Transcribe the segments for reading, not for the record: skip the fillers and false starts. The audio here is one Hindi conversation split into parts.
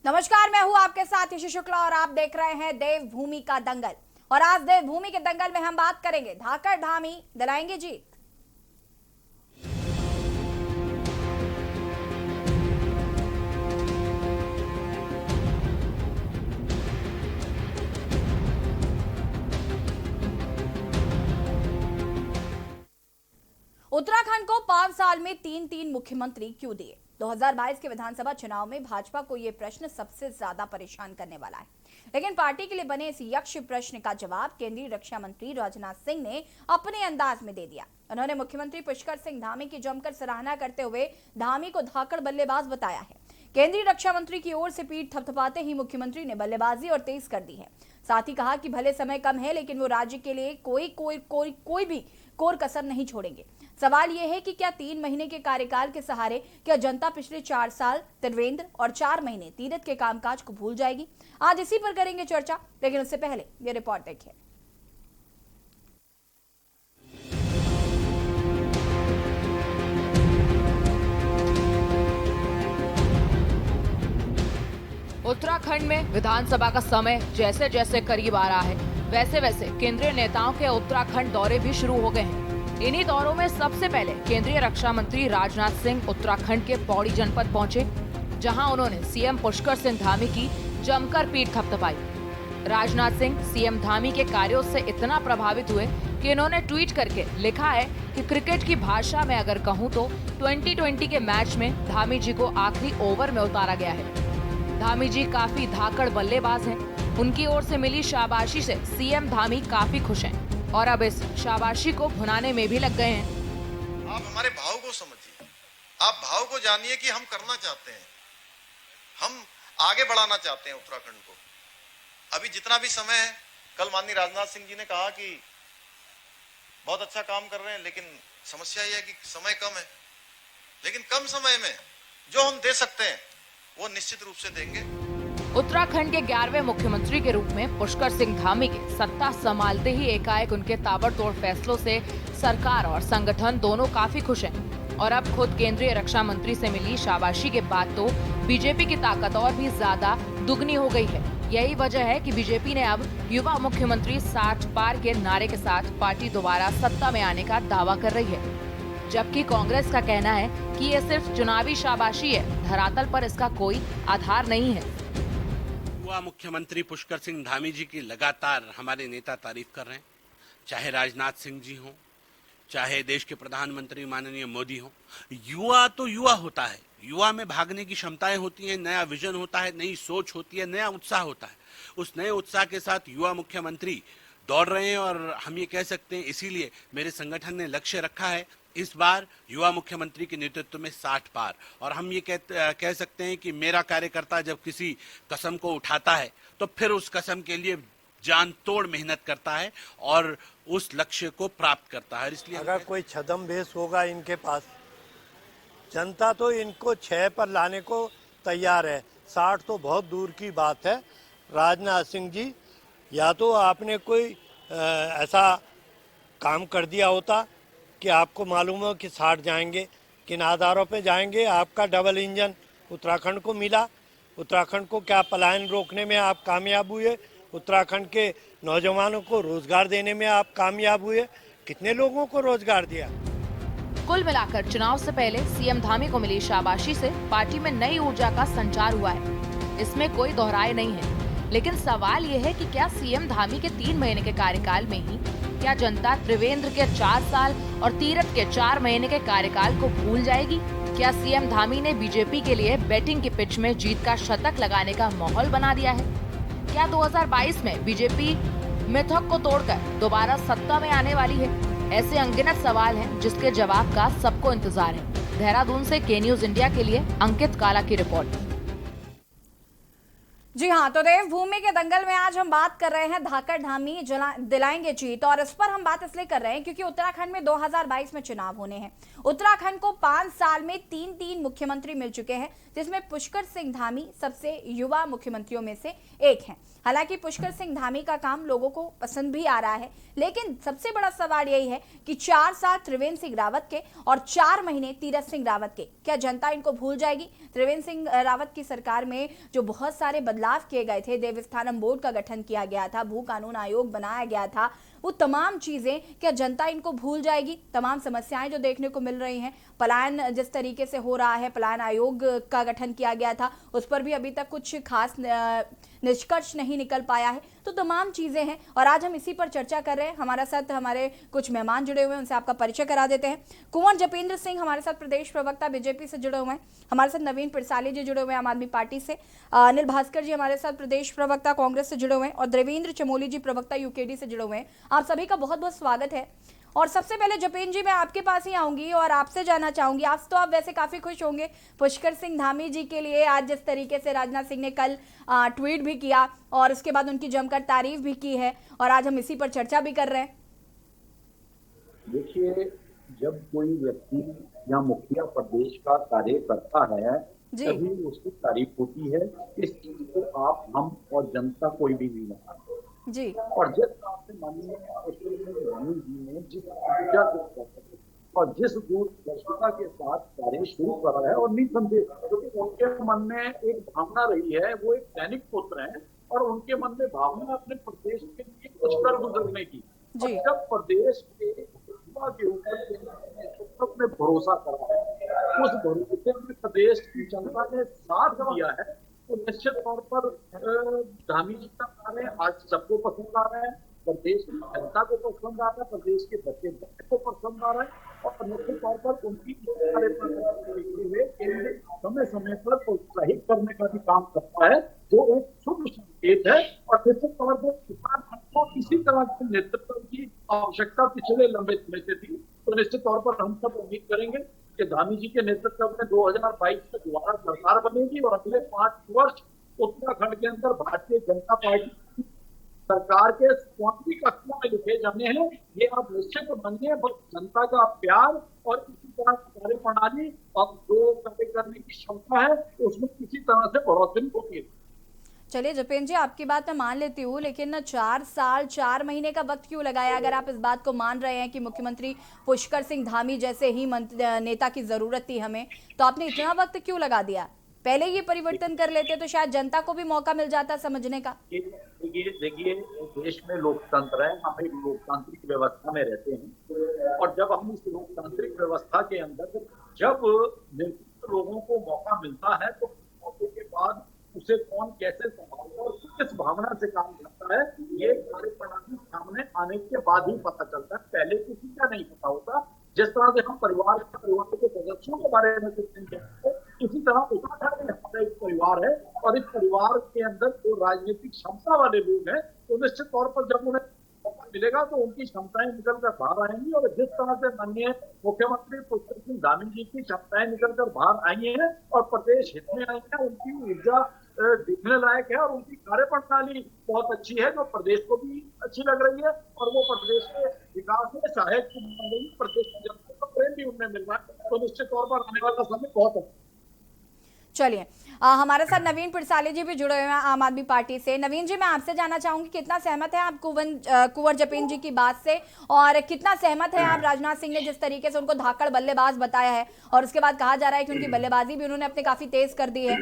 नमस्कार, मैं हूं आपके साथ यशी शुक्ला और आप देख रहे हैं देवभूमि का दंगल। और आज देवभूमि के दंगल में हम बात करेंगे धाकड़ धामी दिलाएंगे जीत। उत्तराखंड को 5 साल में तीन मुख्यमंत्री क्यों दिए? 2022 के विधानसभा चुनाव में भाजपा को यह प्रश्न सबसे ज्यादा परेशान करने वाला है। लेकिन पार्टी के लिए बने इस यक्ष प्रश्न का जवाब केंद्रीय रक्षा मंत्री राजनाथ सिंह ने अपने अंदाज में दे दिया। उन्होंने मुख्यमंत्री पुष्कर सिंह धामी की जमकर सराहना करते हुए धामी को धाकड़ बल्लेबाज बताया है। केंद्रीय रक्षा मंत्री की ओर से पीठ थपथपाते ही मुख्यमंत्री ने बल्लेबाजी और तेज कर दी है। साथ ही कहा कि भले समय कम है लेकिन वो राज्य के लिए कोई भी कोर कसर नहीं छोड़ेंगे। सवाल यह है कि क्या 3 महीने के कार्यकाल के सहारे क्या जनता पिछले 4 साल त्रिवेंद्र और 4 महीने तीरथ के कामकाज को भूल जाएगी? आज इसी पर करेंगे चर्चा, लेकिन उससे पहले ये रिपोर्ट देखिए। उत्तराखंड में विधानसभा का समय जैसे जैसे करीब आ रहा है, वैसे वैसे केंद्रीय नेताओं के उत्तराखंड दौरे भी शुरू हो गए हैं। इन्हीं दौरों में सबसे पहले केंद्रीय रक्षा मंत्री राजनाथ सिंह उत्तराखंड के पौड़ी जनपद पहुंचे, जहां उन्होंने सीएम पुष्कर सिंह धामी की जमकर पीठ थपथपाई। राजनाथ सिंह सीएम धामी के कार्यों से इतना प्रभावित हुए कि इन्होंने ट्वीट करके लिखा है कि क्रिकेट की भाषा में अगर कहूँ तो 2020 के मैच में धामी जी को आखिरी ओवर में उतारा गया है। धामी जी काफी धाकड़ बल्लेबाज हैं। उनकी ओर से मिली शाबाशी से सीएम धामी काफी खुश हैं और अब इस शाबाशी को भुनाने में भी लग गए हैं। आप हमारे भाव को समझिए, आप भाव को जानिए कि हम करना चाहते हैं, हम आगे बढ़ाना चाहते हैं उत्तराखंड को। अभी जितना भी समय है, कल माननीय राजनाथ सिंह जी ने कहा कि बहुत अच्छा काम कर रहे हैं, लेकिन समस्या यह है कि समय कम है। लेकिन कम समय में जो हम दे सकते हैं वो निश्चित रूप से देंगे। उत्तराखंड के 11वें मुख्यमंत्री के रूप में पुष्कर सिंह धामी के सत्ता संभालते ही एकाएक उनके ताबड़तोड़ फैसलों से सरकार और संगठन दोनों काफी खुश हैं। और अब खुद केंद्रीय रक्षा मंत्री से मिली शाबाशी के बाद तो बीजेपी की ताकत और भी ज्यादा दुगनी हो गई है। यही वजह है कि बीजेपी ने अब युवा मुख्यमंत्री 60 पार के नारे के साथ पार्टी दोबारा सत्ता में आने का दावा कर रही है, जबकि कांग्रेस का कहना है कि ये सिर्फ चुनावी शाबाशी है, धरातल पर इसका कोई आधार नहीं है। युवा मुख्यमंत्री पुष्कर सिंह धामी जी की लगातार हमारे नेता तारीफ कर रहे हैं, चाहे राजनाथ सिंह जी हों, चाहे देश के प्रधानमंत्री माननीय मोदी हों। युवा तो युवा होता है, युवा में भागने की क्षमताएं होती हैं, नया विजन होता है, नई सोच होती है, नया उत्साह होता है। उस नए उत्साह के साथ युवा मुख्यमंत्री दौड़ रहे हैं और हम ये कह सकते हैं, इसीलिए मेरे संगठन ने लक्ष्य रखा है इस बार युवा मुख्यमंत्री के नेतृत्व में 60 पार। और हम ये कह सकते हैं कि मेरा कार्यकर्ता जब किसी कसम को उठाता है तो फिर उस कसम के लिए जान तोड़ मेहनत करता है और उस लक्ष्य को प्राप्त करता है। इसलिए अगर कोई छद्मवेश होगा इनके पास, जनता तो इनको 6 पर लाने को तैयार है, 60 तो बहुत दूर की बात है। राजनाथ सिंह जी, या तो आपने कोई ऐसा काम कर दिया होता कि आपको मालूम हो कि 60 जाएंगे, किन आधारों पे जाएंगे। आपका डबल इंजन उत्तराखंड को मिला, उत्तराखंड को क्या पलायन रोकने में आप कामयाब हुए, उत्तराखंड के नौजवानों को रोजगार देने में आप कामयाब हुए, कितने लोगों को रोजगार दिया। कुल मिलाकर चुनाव से पहले सीएम धामी को मिली शाबाशी से पार्टी में नई ऊर्जा का संचार हुआ है, इसमें कोई दोहराए नहीं है। लेकिन सवाल ये है कि क्या सीएम धामी के 3 महीने के कार्यकाल में ही क्या जनता त्रिवेंद्र के 4 साल और तीरथ के 4 महीने के कार्यकाल को भूल जाएगी? क्या सीएम धामी ने बीजेपी के लिए बैटिंग की पिच में जीत का शतक लगाने का माहौल बना दिया है? क्या 2022 में बीजेपी मिथक को तोड़कर दोबारा सत्ता में आने वाली है? ऐसे अनगिनत सवाल हैं जिसके जवाब का सबको इंतजार है। देहरादून से के न्यूज इंडिया के लिए अंकित काला की रिपोर्ट। जी हाँ, तो देवभूमि के दंगल में आज हम बात कर रहे हैं धाकड़ धामी दिलाएंगे जीत। और इस पर हम बात इसलिए कर रहे हैं क्योंकि उत्तराखंड में 2022 में चुनाव होने हैं। उत्तराखंड को 5 साल में 3 मुख्यमंत्री मिल चुके हैं, जिसमें पुष्कर सिंह धामी सबसे युवा मुख्यमंत्रियों में से एक हैं। हालांकि पुष्कर सिंह धामी का काम लोगों को पसंद भी आ रहा है, लेकिन सबसे बड़ा सवाल यही है कि 4 साल त्रिवेंद्र सिंह रावत के और 4 महीने तीरथ सिंह रावत के, क्या जनता इनको भूल जाएगी? त्रिवेंद्र सिंह रावत की सरकार में जो बहुत सारे बदलाव किए गए थे, देवस्थानम बोर्ड का गठन किया गया था, भू कानून आयोग बनाया गया था, वो तमाम चीजें क्या जनता इनको भूल जाएगी? तमाम समस्याएं जो देखने को मिल रही हैं, पलायन जिस तरीके से हो रहा है, पलायन आयोग का गठन किया गया था, उस पर भी अभी तक कुछ खास निष्कर्ष नहीं निकल पाया है। तो तमाम चीजें हैं और आज हम इसी पर चर्चा कर रहे हैं। हमारे साथ हमारे कुछ मेहमान जुड़े हुए हैं, उनसे आपका परिचय करा देते हैं। कुंवर जपेंद्र सिंह हमारे साथ प्रदेश प्रवक्ता बीजेपी से जुड़े हुए हैं। हमारे साथ नवीन पिरसाली जी जुड़े हुए हैं आम आदमी पार्टी से। अनिल भास्कर जी हमारे साथ प्रदेश प्रवक्ता कांग्रेस से जुड़े हुए हैं और देवेंद्र चमोली जी प्रवक्ता यूकेडी से जुड़े हुए हैं। आप सभी का बहुत बहुत स्वागत है। और सबसे पहले जपेंद्र जी, मैं आपके पास ही आऊंगी और आपसे जानना चाहूंगी, आज तो आप वैसे काफी खुश होंगे पुष्कर सिंह धामी जी के लिए। आज जिस तरीके से राजनाथ सिंह ने कल ट्वीट भी किया और उसके बाद उनकी जमकर तारीफ भी की है और आज हम इसी पर चर्चा भी कर रहे हैं। देखिए, जब कोई व्यक्ति या मुखिया प्रदेश का कार्य करता है तभी उसकी तारीफ होती है। इस चीज को आप, हम और जनता कोई भी नहीं मानते जी। और जिस तरह से माननीय राहुल जी ने जिस ऊर्जा के और जिस दूरदर्शिता के साथ कार्य शुरू करा है और निसंदेह क्योंकि उनके मन में एक भावना रही है, वो एक सैनिक पुत्र हैं और उनके मन में भावना अपने प्रदेश के लिए कुछ कर गुजरने की। और जब प्रदेश के युवा के ऊपर में भरोसा करा है, उस भरोसे में प्रदेश की जनता ने साथ दिया है, तो निश्चित तौर पर धामी जी का कार्य आज सबको पसंद आ रहा है, प्रदेश की जनता को पसंद आ रहा है, प्रदेश के बच्चे को पसंद आ रहा है और निश्चित तौर पर उनकी देखते हुए केंद्र समय समय पर प्रोत्साहित करने का भी काम करता है, जो एक शुभ संकेत है। और निश्चित तौर पर किसान को किसी तरह के नेतृत्व की आवश्यकता पिछले लंबे समय से थी, तो निश्चित तौर पर हम सब उम्मीद करेंगे कि धामी जी के नेतृत्व में 2022 में दोबारा सरकार बनेगी और अगले 5 वर्ष उत्तराखंड के अंदर भारतीय जनता पार्टी सरकार के स्वामित्व कक्षों में लिखे जाने हैं। ये आप निश्चित मानिए, बस जनता का प्यार और इसी तरह की कार्य प्रणाली और जो कार्य करने की क्षमता है उसमें किसी तरह से बढ़ोतरी होती है। चलिए जपेंद्र जी, आपकी बात मैं मान लेती हूँ, लेकिन ना 4 साल 4 महीने का वक्त क्यों लगाया? अगर आप इस बात को मान रहे हैं कि मुख्यमंत्री पुष्कर सिंह धामी जैसे ही नेता की जरूरत थी हमें, तो आपने इतना वक्त क्यों लगा दिया? पहले ये परिवर्तन कर लेते तो शायद जनता को भी मौका मिल जाता समझने का। देखिए, देश में लोकतंत्र है, हम एक लोकतांत्रिक व्यवस्था में रहते हैं और जब हम इस लोकतांत्रिक व्यवस्था के अंदर जब लोगों को मौका मिलता है तो मौके के बाद उसे कौन कैसे संभालता है और किस भावना से काम करता है, ये कार्य प्रणाली सामने आने के बाद ही पता चलता है, पहले किसी का नहीं पता होता। जिस तरह से हम परिवार के सदस्यों के बारे में सोचते हैं, इसी तरह उत्तराखंड में हमारा एक परिवार है और इस परिवार के अंदर जो राजनीतिक क्षमता वाले लोग हैं, तो निश्चित तौर पर जब उन्हें मौका मिलेगा तो उनकी क्षमताएं निकल कर बाहर आएंगी। और जिस तरह से माननीय मुख्यमंत्री पुष्कर सिंह धामी जी की क्षमताएं निकल कर बाहर आई हैं और प्रदेश हित में आई है, उनकी ऊर्जा देखने लायक है और उनकी कार्य प्रणाली बहुत अच्छी है, जो प्रदेश को भी अच्छी लग रही है और वो प्रदेश के विकास में सहायक बन रही है। प्रदेश की जनता को प्रेम भी उनमें मिल रहा है, तो निश्चित तौर पर आने वाला समय बहुत अच्छा। चलिए, हमारे साथ नवीन पिरसाली जी भी जुड़े हुए हैं आम आदमी पार्टी से। नवीन जी, मैं आपसे जानना चाहूंगी, कितना सहमत है आप कुंवर जपेंद्र जी की बात से और कितना सहमत है आप राजनाथ सिंह ने जिस तरीके से उनको धाकड़ बल्लेबाज बताया है और उसके बाद कहा जा रहा है कि उनकी बल्लेबाजी भी उन्होंने अपने काफी तेज कर दी है?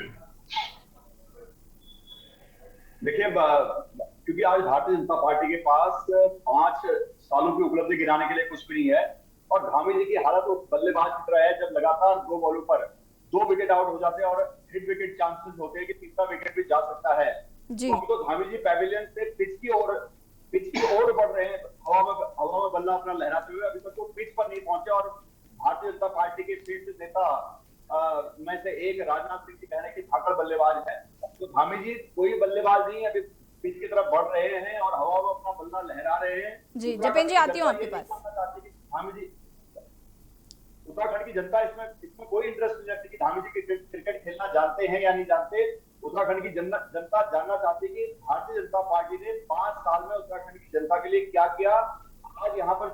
देखिए, क्योंकि आज भारतीय जनता पार्टी के पास 5 सालों की उपलब्धि गिराने के लिए कुछ भी नहीं है और धामी जी की हालत वो बल्लेबाज की तरह है, जब लगातार 2 बॉलों पर 2 विकेट आउट हो जाते हैं और हिट विकेट चांसेस होते हैं कि तीसरा विकेट भी जा सकता है। तो धामी जी पैविलियन से पिच की ओर बढ़ रहे हैं, हवा में बल्ला अपना लहराते हुए। अभी तक वो पिच पर नहीं पहुंचे और भारतीय जनता पार्टी के शीर्ष नेता में से एक राजनाथ सिंह जी कह रहे हैं कि धाकड़ बल्लेबाज है, तो धामी जी कोई बल्लेबाज नहीं, अभी पिच की तरफ बढ़ रहे हैं और हवा में अपना बल्ला लहरा रहे हैं। जी जपेंद्र जी, आती हूँ आपके पास। धामी जी, उत्तराखंड की जनता इसमें कोई इंटरेस्ट नहीं रखती कि धामी जी क्रिकेट खेलना जानते हैं या नहीं जानते। उत्तराखंड की जनता जानना चाहती है कि भारतीय जनता पार्टी ने 5 साल में उत्तराखंड की जनता के लिए क्या किया। आज यहाँ पर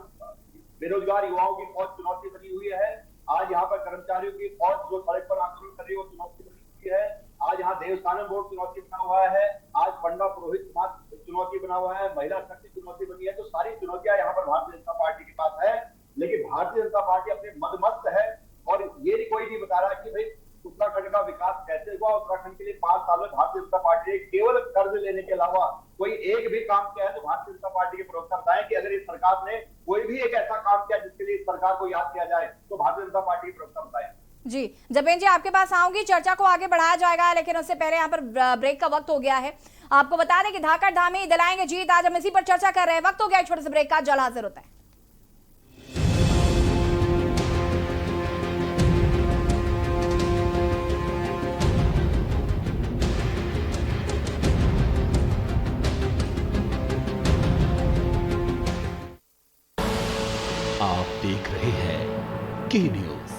बेरोजगार युवाओं की फौज चुनौती बनी हुई है। आज यहाँ पर कर्मचारियों की फौज जो सड़क पर आंदोलन कर रही है वो चुनौती बनी हुई है। आज यहाँ देवस्थानम बोर्ड चुनौती बना हुआ है। आज पंडा पुरोहित समाज चुनौती बना हुआ है। महिला शक्ति चुनौती बनी है। तो सारी चुनौतियां यहाँ पर भारतीय जनता पार्टी के पास है, लेकिन भारतीय जनता पार्टी अपने मदमस्त है और ये कोई नहीं बता रहा कि भाई उत्तराखंड का विकास कैसे हुआ। उत्तराखंड के लिए 5 साल में भारतीय जनता पार्टी ने केवल कर्ज लेने के अलावा कोई एक भी काम किया है तो भारतीय जनता पार्टी के प्रवक्ता बताएं कि अगर इस सरकार ने कोई भी एक ऐसा काम किया जिसके लिए इस सरकार को याद किया जाए तो भारतीय जनता पार्टी के प्रवक्ता बताएं। जी जपेन जी, आपके पास आऊंगी, चर्चा को आगे बढ़ाया जाएगा, लेकिन उससे पहले यहाँ पर ब्रेक का वक्त हो गया है। आपको बता दें कि धाकड़ धामी दिलाएंगे जीत, आज हम इसी पर चर्चा कर रहे हैं। वक्त हो गया एक छोटे से ब्रेक का, जल्द हाजिर होता है। आप देख रहे हैं के न्यूज,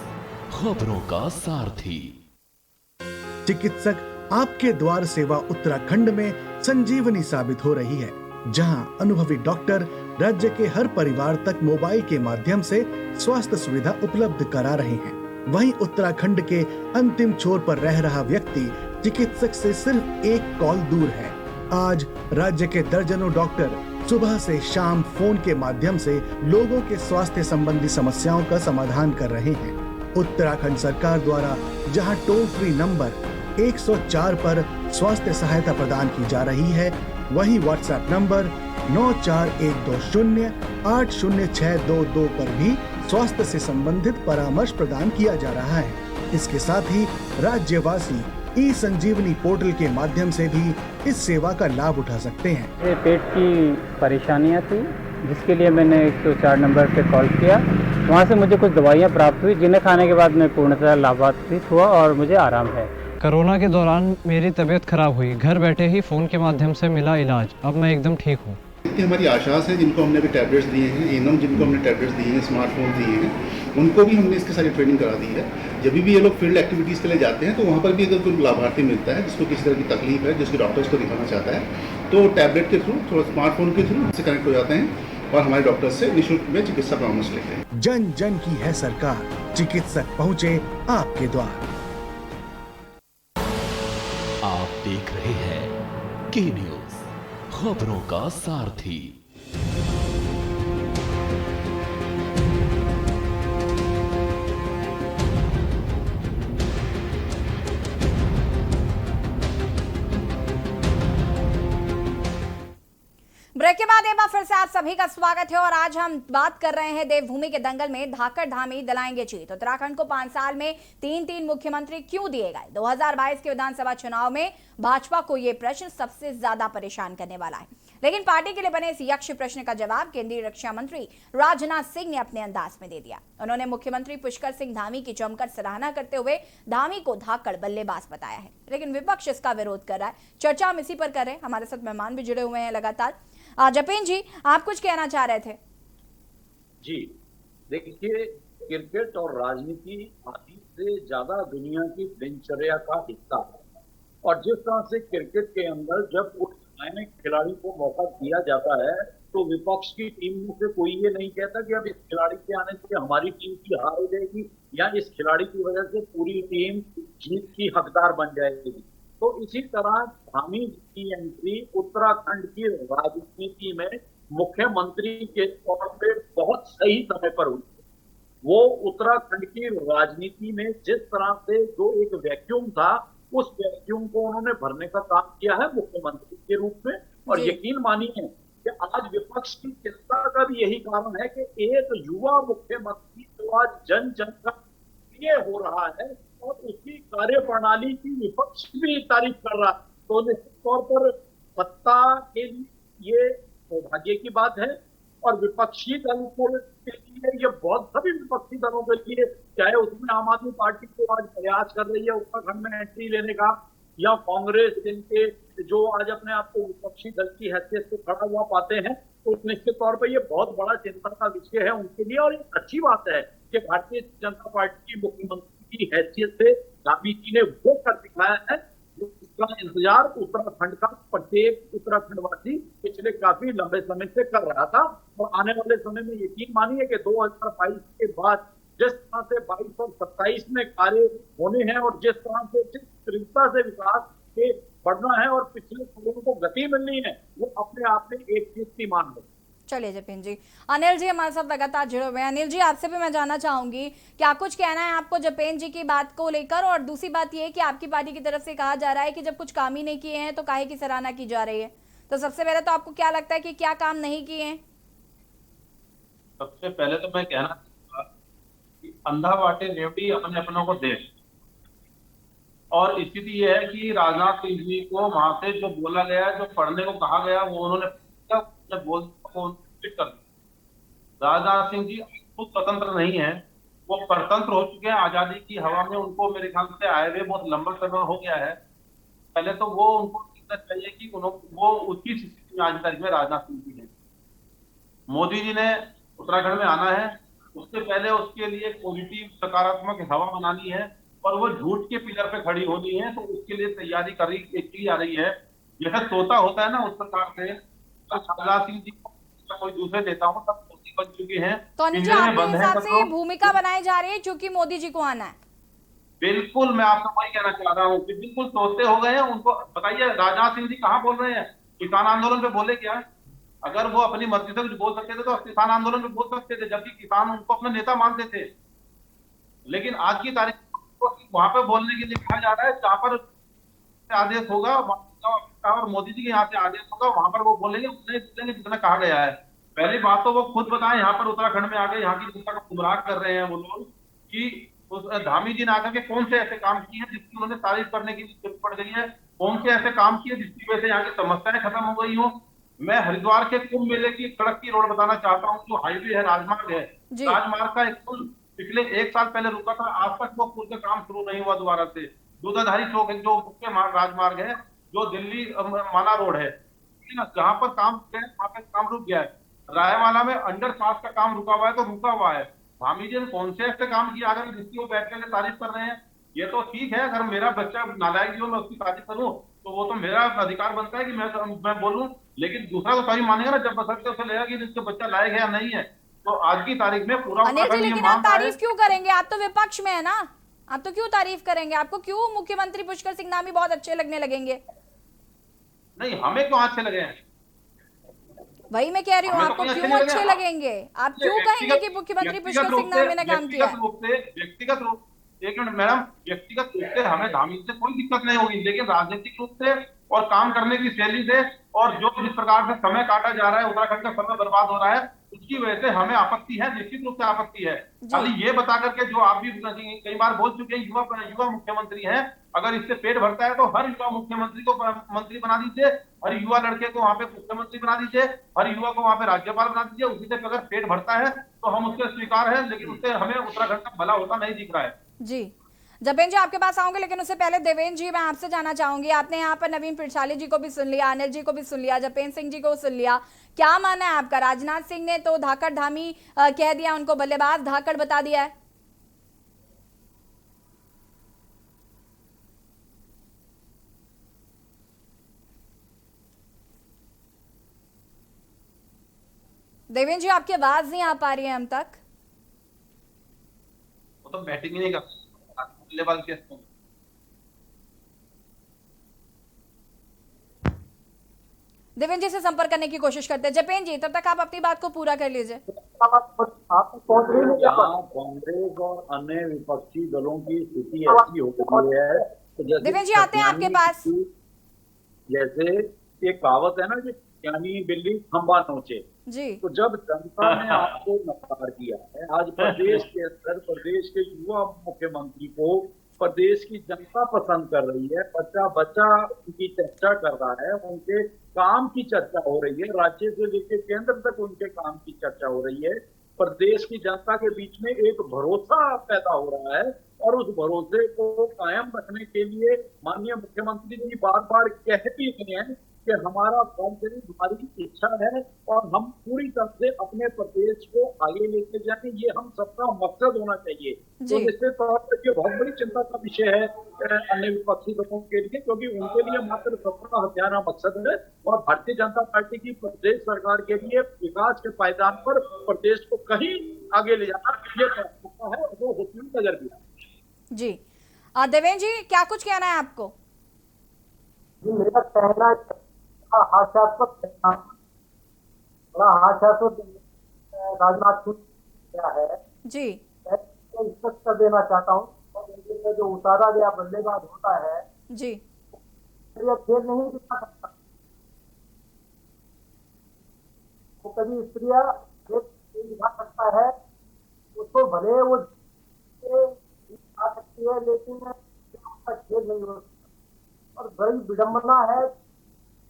खबरों का सारथी। चिकित्सक आपके द्वार सेवा उत्तराखंड में संजीवनी साबित हो रही है, जहां अनुभवी डॉक्टर राज्य के हर परिवार तक मोबाइल के माध्यम से स्वास्थ्य सुविधा उपलब्ध करा रहे हैं। वहीं उत्तराखंड के अंतिम छोर पर रह रहा व्यक्ति चिकित्सक से सिर्फ एक कॉल दूर है। आज राज्य के दर्जनों डॉक्टर सुबह से शाम फोन के माध्यम से लोगों के स्वास्थ्य संबंधी समस्याओं का समाधान कर रहे हैं। उत्तराखंड सरकार द्वारा जहां टोल फ्री नंबर 104 पर स्वास्थ्य सहायता प्रदान की जा रही है, वहीं व्हाट्सएप नंबर 9412080622 पर भी स्वास्थ्य से संबंधित परामर्श प्रदान किया जा रहा है। इसके साथ ही राज्यवासी ई संजीवनी पोर्टल के माध्यम से भी इस सेवा का लाभ उठा सकते हैं। मेरे पेट की परेशानियां थी, जिसके लिए मैंने 104 नंबर पे कॉल किया। वहां से मुझे कुछ दवाइयां प्राप्त हुई, जिन्हें खाने के बाद मैं पूर्णतः लाभान्वित हुआ और मुझे आराम है। कोरोना के दौरान मेरी तबीयत खराब हुई, घर बैठे ही फ़ोन के माध्यम से मिला इलाज। अब मैं एकदम ठीक हूँ। हमारी आशास है जिनको हमने अभी टैबलेट्स दिए हैं, एनम जिनको हमने टैबलेट्स दिए हैं, स्मार्टफोन दिए हैं, उनको भी हमने इसकी सारी ट्रेनिंग करा दी है। जब भी ये लोग फील्ड एक्टिविटीज़ के लिए जाते हैं तो वहाँ पर भी अगर कोई लाभार्थी मिलता है जिसको किसी तरह की तकलीफ है, जिसको डॉक्टर्स को दिखाना चाहता है, तो टैबलेट के थ्रू, थोड़ा स्मार्टफोन के थ्रू से कनेक्ट हो जाते हैं और हमारे डॉक्टर्स से निःशुल्क में चिकित्सा परामर्श लेते हैं। जन जन की है सरकार, चिकित्सक पहुँचे आपके द्वार। आप देख रहे हैं के न्यूज, खबरों का सारथी। ब्रेक के बाद एक बार फिर से आप सभी का स्वागत है और आज हम बात कर रहे हैं देवभूमि के दंगल में धाकड़ धामी दिलाएंगे जीत। उत्तराखंड को 5 साल में 3-3 मुख्यमंत्री क्यों दिए गए? 2022 के विधानसभा चुनाव में भाजपा को यह प्रश्न सबसे ज्यादा परेशान करने वाला है, लेकिन पार्टी के लिए बने इस यक्ष प्रश्न का जवाब केंद्रीय रक्षा मंत्री राजनाथ सिंह ने अपने अंदाज में दे दिया। उन्होंने मुख्यमंत्री पुष्कर सिंह धामी की जमकर सराहना करते हुए धामी को धाकड़ बल्लेबाज बताया है, लेकिन विपक्ष इसका विरोध कर रहा है। चर्चा हम इसी पर कर रहे हैं, हमारे साथ मेहमान भी जुड़े हुए हैं लगातार। जपेन जी, आप कुछ कहना चाह रहे थे? जी देखिए, क्रिकेट और राजनीति आदि से ज्यादा दुनिया की दिनचर्या का हिस्सा है और जिस तरह से क्रिकेट के अंदर जब उस नए खिलाड़ी को मौका दिया जाता है तो विपक्ष की टीम में से कोई ये नहीं कहता कि अब इस खिलाड़ी के आने से हमारी टीम की हार हो जाएगी या इस खिलाड़ी की वजह से पूरी टीम जीत की हकदार बन जाएगी। तो इसी तरह धामी की एंट्री उत्तराखंड की राजनीति में मुख्यमंत्री के तौर पे बहुत सही समय पर हुई। वो उत्तराखंड की राजनीति में जिस तरह से जो एक वैक्यूम था, उस वैक्यूम को उन्होंने भरने का काम किया है मुख्यमंत्री के रूप में। और यकीन मानिए कि आज विपक्ष की चिंता का भी यही कारण है कि एक युवा मुख्यमंत्री जो आज जन जन का प्रिय हो रहा है और उसकी कार्य प्रणाली की विपक्ष भी तारीफ कर रहा है, तो निश्चित तौर पर सत्ता के लिए ये सौभाग्य की बात है और विपक्षी दल के लिए ये बहुत, सभी विपक्षी दलों के लिए, चाहे उसमें आम आदमी पार्टी को आज प्रयास कर रही है उत्तराखंड में एंट्री लेने का, या कांग्रेस जिनके जो आज अपने आप को विपक्षी दल की हैसियत से खड़ा हुआ पाते हैं, तो निश्चित तौर पर ये बहुत बड़ा चिंता का विषय है उनके लिए। और एक अच्छी बात है कि भारतीय जनता पार्टी की मुख्यमंत्री की हैसियत से धामी जी ने वो कर दिखाया है का इंतजार उत्तराखंड का प्रत्येक उत्तराखंडवासी पिछले काफी लंबे समय से कर रहा था। और आने वाले समय में यकीन मानिए कि 2022 के बाद जिस तरह से 22 और 27 में कार्य होने हैं और जिस तरह से जिस तीव्रता से विकास के बढ़ना है और पिछले सालों को गति मिलनी है, वो अपने आप में एक कीर्तिमान है। चलिए जपेन जी, अनिल जी हमारे साथ लगातार जुड़े हुए हैं। अनिल जी, आपसे भी मैं जानना चाहूंगी, क्या कुछ कहना है आपको जपेन जी की बात को लेकर? और दूसरी बात यह है कि आपकी पार्टी की तरफ से कहा जा रहा है कि जब कुछ काम ही नहीं किए हैं तो काहे की सराहना की जा रही है। तो सबसे पहले तो आपको क्या लगता है कि क्या काम नहीं किए हैं? सबसे पहले तो मैं कहना चाहूंगा कि अंधा बाटे रेवड़ी अपने अपनों को दे। और स्थिति यह है कि राजनाथ सिंह जी को वहां से जो बोला गया, जो पढ़ने को कहा गया, वो उन्होंने बोल कर राजनाथ सिंह जी खुद स्वतंत्र नहीं है, वो परतंत्र हो चुके हैं। आजादी की हवा में उनको मेरे ख्याल से आए हुए बहुत लंबा समय हो गया है। पहले तो वो उनको सीखना चाहिए कि वो उसकी स्थिति में आज तारीख में राजनाथ सिंह जी है। मोदी जी ने उत्तराखंड में आना है, उससे पहले उसके लिए पॉजिटिव सकारात्मक हवा बनानी है और वो झूठ के पिलर पे खड़ी होनी है। तो उसके लिए तैयारी की जा रही है। जैसे तोता होता है ना, उस प्रकार से राजनाथ सिंह जी कोई दूसरे नेता हो तब मोदी बन चुके हैं। तो अनिल जी, आपके हिसाब से ये भूमिका बनाई जा रही है क्योंकि मोदी जी को आना है? बिल्कुल, मैं आपको वही कहना चाह रहा हूँ कि बिल्कुल तोते हो गए हैं। उनको बताइए राजनाथ सिंह जी कहाँ बोल रहे हैं? किसान आंदोलन पे बोले क्या? अगर वो अपनी मर्जी से कुछ बोल सकते थे तो किसान आंदोलन पे बोल सकते थे, जबकि किसान उनको अपना नेता मानते थे। लेकिन आज की तारीख वहां पे बोलने के लिए कहा जा रहा है, जहां पर आदेश होगा और मोदी जी के यहाँ से आदेश होगा वहां पर वो बोलेंगे, उतने जितना कहा गया है। पहली बात तो वो खुद बताएं, यहाँ पर उत्तराखंड में आके यहाँ की जनता को गुमराह कर रहे हैं वो लोग कि उस धामी जी ने आकर के कौन से ऐसे काम किए हैं जिसकी उन्होंने तारीफ करने की जरूरत पड़ गई है, कौन से ऐसे काम किए जिसकी वजह से यहाँ की समस्याएं खत्म हो गई हो। मैं हरिद्वार के कुंभ मेले की सड़क की रोड बताना चाहता हूँ, जो हाईवे है, राजमार्ग है, राजमार्ग का एक पुल पिछले 1 साल पहले रुका था, आज तक वो पुल का काम शुरू नहीं हुआ दोबारा से। दूधाधारी चौक जो मुख्य राजमार्ग है, जो दिल्ली माना रोड है, जहाँ पर काम वहाँ पे काम रुक गया है। रायवाला में अंडरपास का काम रुका हुआ है, तो रुका हुआ है। धामी जी ने कौन से ऐसे काम किया अगर जिसकी वो बैठ करके तारीफ कर रहे हैं? ये तो ठीक है, अगर मेरा बच्चा नालायक जो मैं उसकी तारीफ करूं तो वो तो मेरा अधिकार बनता है कि मैं बोलूं, लेकिन दूसरा तो तभी मानेगा ना जब बसरते उसे लगेगा कि जिसका बच्चा लायक है या नहीं है। तो आज की तारीख में पूरा अनिल जी, लेकिन आप तारीफ क्यों करेंगे? आप तो विपक्ष में है ना, आप तो क्यों तारीफ करेंगे? आपको क्यों मुख्यमंत्री पुष्कर सिंह धामी बहुत अच्छे लगने लगेंगे? नहीं, हमें क्यों अच्छे लगे हैं? वही मैं कह रही हूँ, आपको क्यों अच्छे लगेंगे? आप क्यों कहेंगे कि मुख्यमंत्री पुष्कर सिंह धामी ने काम किया? व्यक्तिगत रूप, एक मिनट मैडम, व्यक्तिगत रूप से हमें धामी से कोई दिक्कत नहीं होगी, लेकिन राजनीतिक रूप से और काम करने की शैली से और जो जिस प्रकार से समय काटा जा रहा है, उत्तराखंड का समय बर्बाद हो रहा है, उसकी वजह से हमें आपत्ति है, निश्चित रूप से आपत्ति है। खाली ये बता करके, जो आप भी कई बार बोल चुके हैं, युवा मुख्यमंत्री हैं, अगर इससे पेट भरता है तो हर युवा मुख्यमंत्री को मंत्री बना दीजिए, हर युवा लड़के को वहां पे मुख्यमंत्री बना दीजिए, हर युवा को वहां पे राज्यपाल बना दीजिए। उसी से अगर पेट भरता है तो हम उससे स्वीकार है, लेकिन उससे हमें उत्तराखंड का भला होता नहीं दिख रहा है। जी जपेन जी, आपके पास आऊंगे, लेकिन उससे पहले देवेंद्र जी, मैं आपसे जानना चाहूंगी, आपने यहाँ पर नवीन पिरसाली जी को भी सुन लिया, अनिल जी को भी सुन लिया, जपेन सिंह जी को सुन लिया, क्या मानना है आपका? राजनाथ सिंह ने तो धाकड़ धामी कह दिया, उनको बल्लेबाज धाकड़ बता दिया है। देवेंद्र जी, आपकी आवाज नहीं आ पा रही है हम तक। वो तो बैटिंग ही नहीं कर बल्लेबाज के। देवेंद्र जी से संपर्क करने की कोशिश करते हैं। जपेन जी, तब तक आप अपनी बात को पूरा कर लीजिए। कांग्रेस और अन्य विपक्षी दलों की स्थिति ऐसी हो गई है, देवेंद्र जी आते हैं आपके पास। जैसे एक कहावत है ना, कि यानी बिल्ली खंबा नोचे जी। तो जब जनता ने आपको नकार किया है, आज प्रदेश के अंदर प्रदेश के युवा मुख्यमंत्री को प्रदेश की जनता पसंद कर रही है, बच्चा बच्चा उनकी चर्चा कर रहा है, उनके काम की चर्चा हो रही है, राज्य से लेकर केंद्र तक उनके काम की चर्चा हो रही है। प्रदेश की जनता के बीच में एक भरोसा पैदा हो रहा है और उस भरोसे को कायम रखने के लिए माननीय मुख्यमंत्री जी बार बार कहते हैं कि हमारा फर्ज है, हमारी इच्छा है और हम पूरी तरह से अपने प्रदेश को आगे लेके जाएं, ये हम सबका मकसद होना चाहिए। तो निश्चित तौर पर ये बहुत बड़ी चिंता का विषय है अन्य विपक्षी दलों के लिए, क्योंकि उनके लिए मात्र सपना हत्यारा मकसद है और भारतीय जनता पार्टी की प्रदेश सरकार के लिए विकास के पायदान पर प्रदेश को कहीं आगे ले जाना ये प्राथमिकता है और वो होती हुई नजर भी है। जी देवेंद्र जी, क्या कुछ कहना है आपको? मेरा कहना हास्यास्पद बड़ा हास्यास्पद राजनाथ सिंह क्या है जी, स्पष्ट कर देना चाहता हूँ। और जो उतारा गया बल्लेबाज होता है जी, ये खेल नहीं दिखा सकता। वो कभी स्त्रियां खेल दिखा सकता है, उसको भले वो दिखा सकती है, लेकिन उसका खेल नहीं हो सकता। और बड़ी विडम्बना है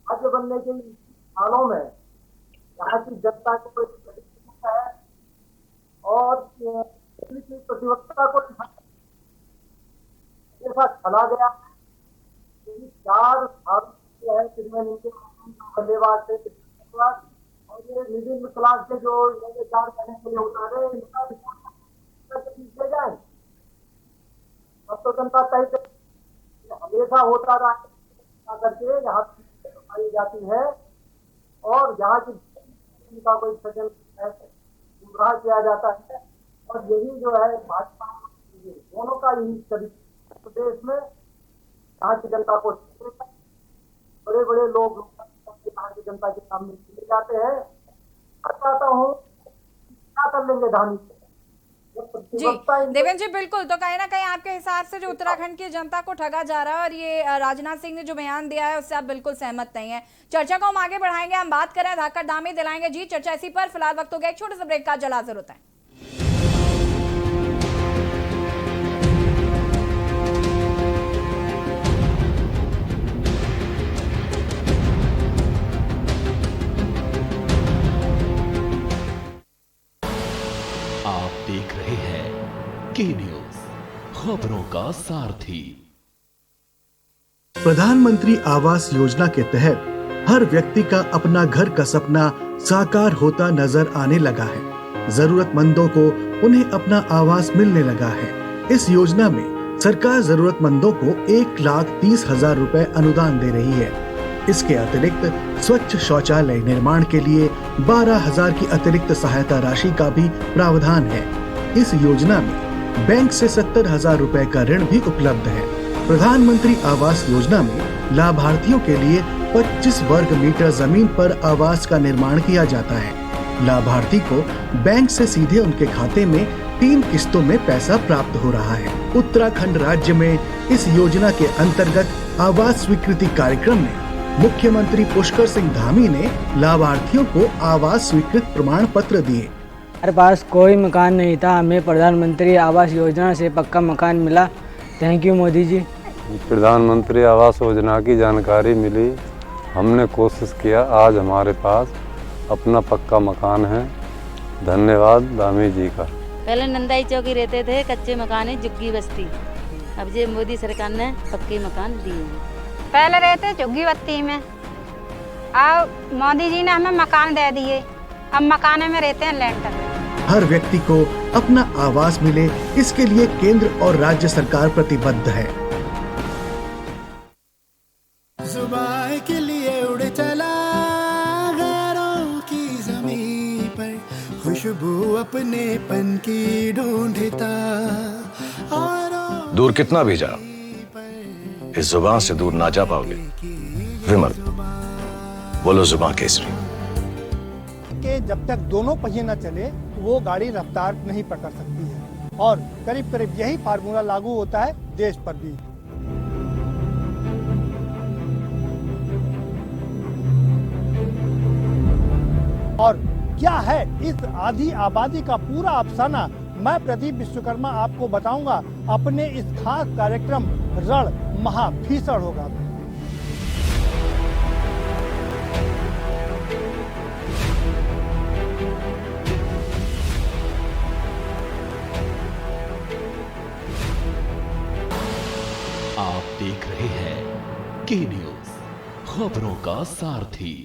राज्य बनने के सालों में यहाँ की जनता को कोई है और प्रतिबद्धता को ऐसा चला गया। 4 साल है बल्लेबाज से और ये मिडिल क्लास के जो 4 करने के लिए उतारे जाए अब तो जनता तय हमेशा होता रहा करके यहाँ पाई जाती है और यहाँ की का कोई गुमराह किया जाता है। और यही जो है भाजपा दोनों का यही प्रदेश में यहाँ की जनता को बड़े बड़े लोग यहाँ की जनता के सामने ले जाते हैं। चाहता हूँ क्या कर लेंगे धामी जी देवेंद्र जी, बिल्कुल। तो कहीं ना कहीं आपके हिसाब से जो उत्तराखंड की जनता को ठगा जा रहा है और ये राजनाथ सिंह ने जो बयान दिया है उससे आप बिल्कुल सहमत नहीं है। चर्चा को हम आगे बढ़ाएंगे, हम बात करें धाकड़ दामी दिलाएंगे जी चर्चा इसी पर। फिलहाल वक्त हो गया एक छोटे से ब्रेक का, जल्द हाजिर होता है। आप देख रहे हैं के न्यूज, खबरों का सारथी। प्रधानमंत्री आवास योजना के तहत हर व्यक्ति का अपना घर का सपना साकार होता नजर आने लगा है। जरूरतमंदों को उन्हें अपना आवास मिलने लगा है। इस योजना में सरकार जरूरतमंदों को 1,30,000 रुपए अनुदान दे रही है। इसके अतिरिक्त स्वच्छ शौचालय निर्माण के लिए 12,000 की अतिरिक्त सहायता राशि का भी प्रावधान है। इस योजना में बैंक से 70,000 रुपए का ऋण भी उपलब्ध है। प्रधानमंत्री आवास योजना में लाभार्थियों के लिए 25 वर्ग मीटर जमीन पर आवास का निर्माण किया जाता है। लाभार्थी को बैंक से सीधे उनके खाते में 3 किस्तों में पैसा प्राप्त हो रहा है। उत्तराखंड राज्य में इस योजना के अंतर्गत आवास स्वीकृति कार्यक्रम में मुख्यमंत्री पुष्कर सिंह धामी ने लाभार्थियों को आवास स्वीकृत प्रमाण पत्र दिए। हमारे पास कोई मकान नहीं था, हमें प्रधानमंत्री आवास योजना से पक्का मकान मिला। Thank you Modi ji. प्रधानमंत्री आवास योजना की जानकारी मिली, हमने कोशिश किया, आज हमारे पास अपना पक्का मकान है। धन्यवाद धामी जी का। पहले नंदाई चौकी रहते थे, कच्चे मकान है, झुग्गी बस्ती। अब ये मोदी सरकार ने पक्के मकान दिए। पहले रहते झुग्गी बस्ती में, अब मोदी जी ने हमें मकान दे दिए, अब मकाने में रहते हैं लेंटर। हर व्यक्ति को अपना आवास मिले, इसके लिए केंद्र और राज्य सरकार प्रतिबद्ध है। सुबह के लिए उड़ चला गैरों की ज़मीं पर, खुशबू अपने पन की ढूंढता। दूर कितना भी जा, इस जुबान से दूर ना जा पाओगे। विमल, बोलो जुबान केसरी। कि जब तक दोनों पहिए न चले वो गाड़ी रफ्तार नहीं पकड़ सकती है, और करीब करीब यही फार्मूला लागू होता है देश पर भी। और क्या है इस आधी आबादी का पूरा अफसाना, मैं प्रदीप विश्वकर्मा आपको बताऊंगा अपने इस खास कार्यक्रम रण महाभीषण होगा। रहे हैं के न्यूज, खबरों का सारथी।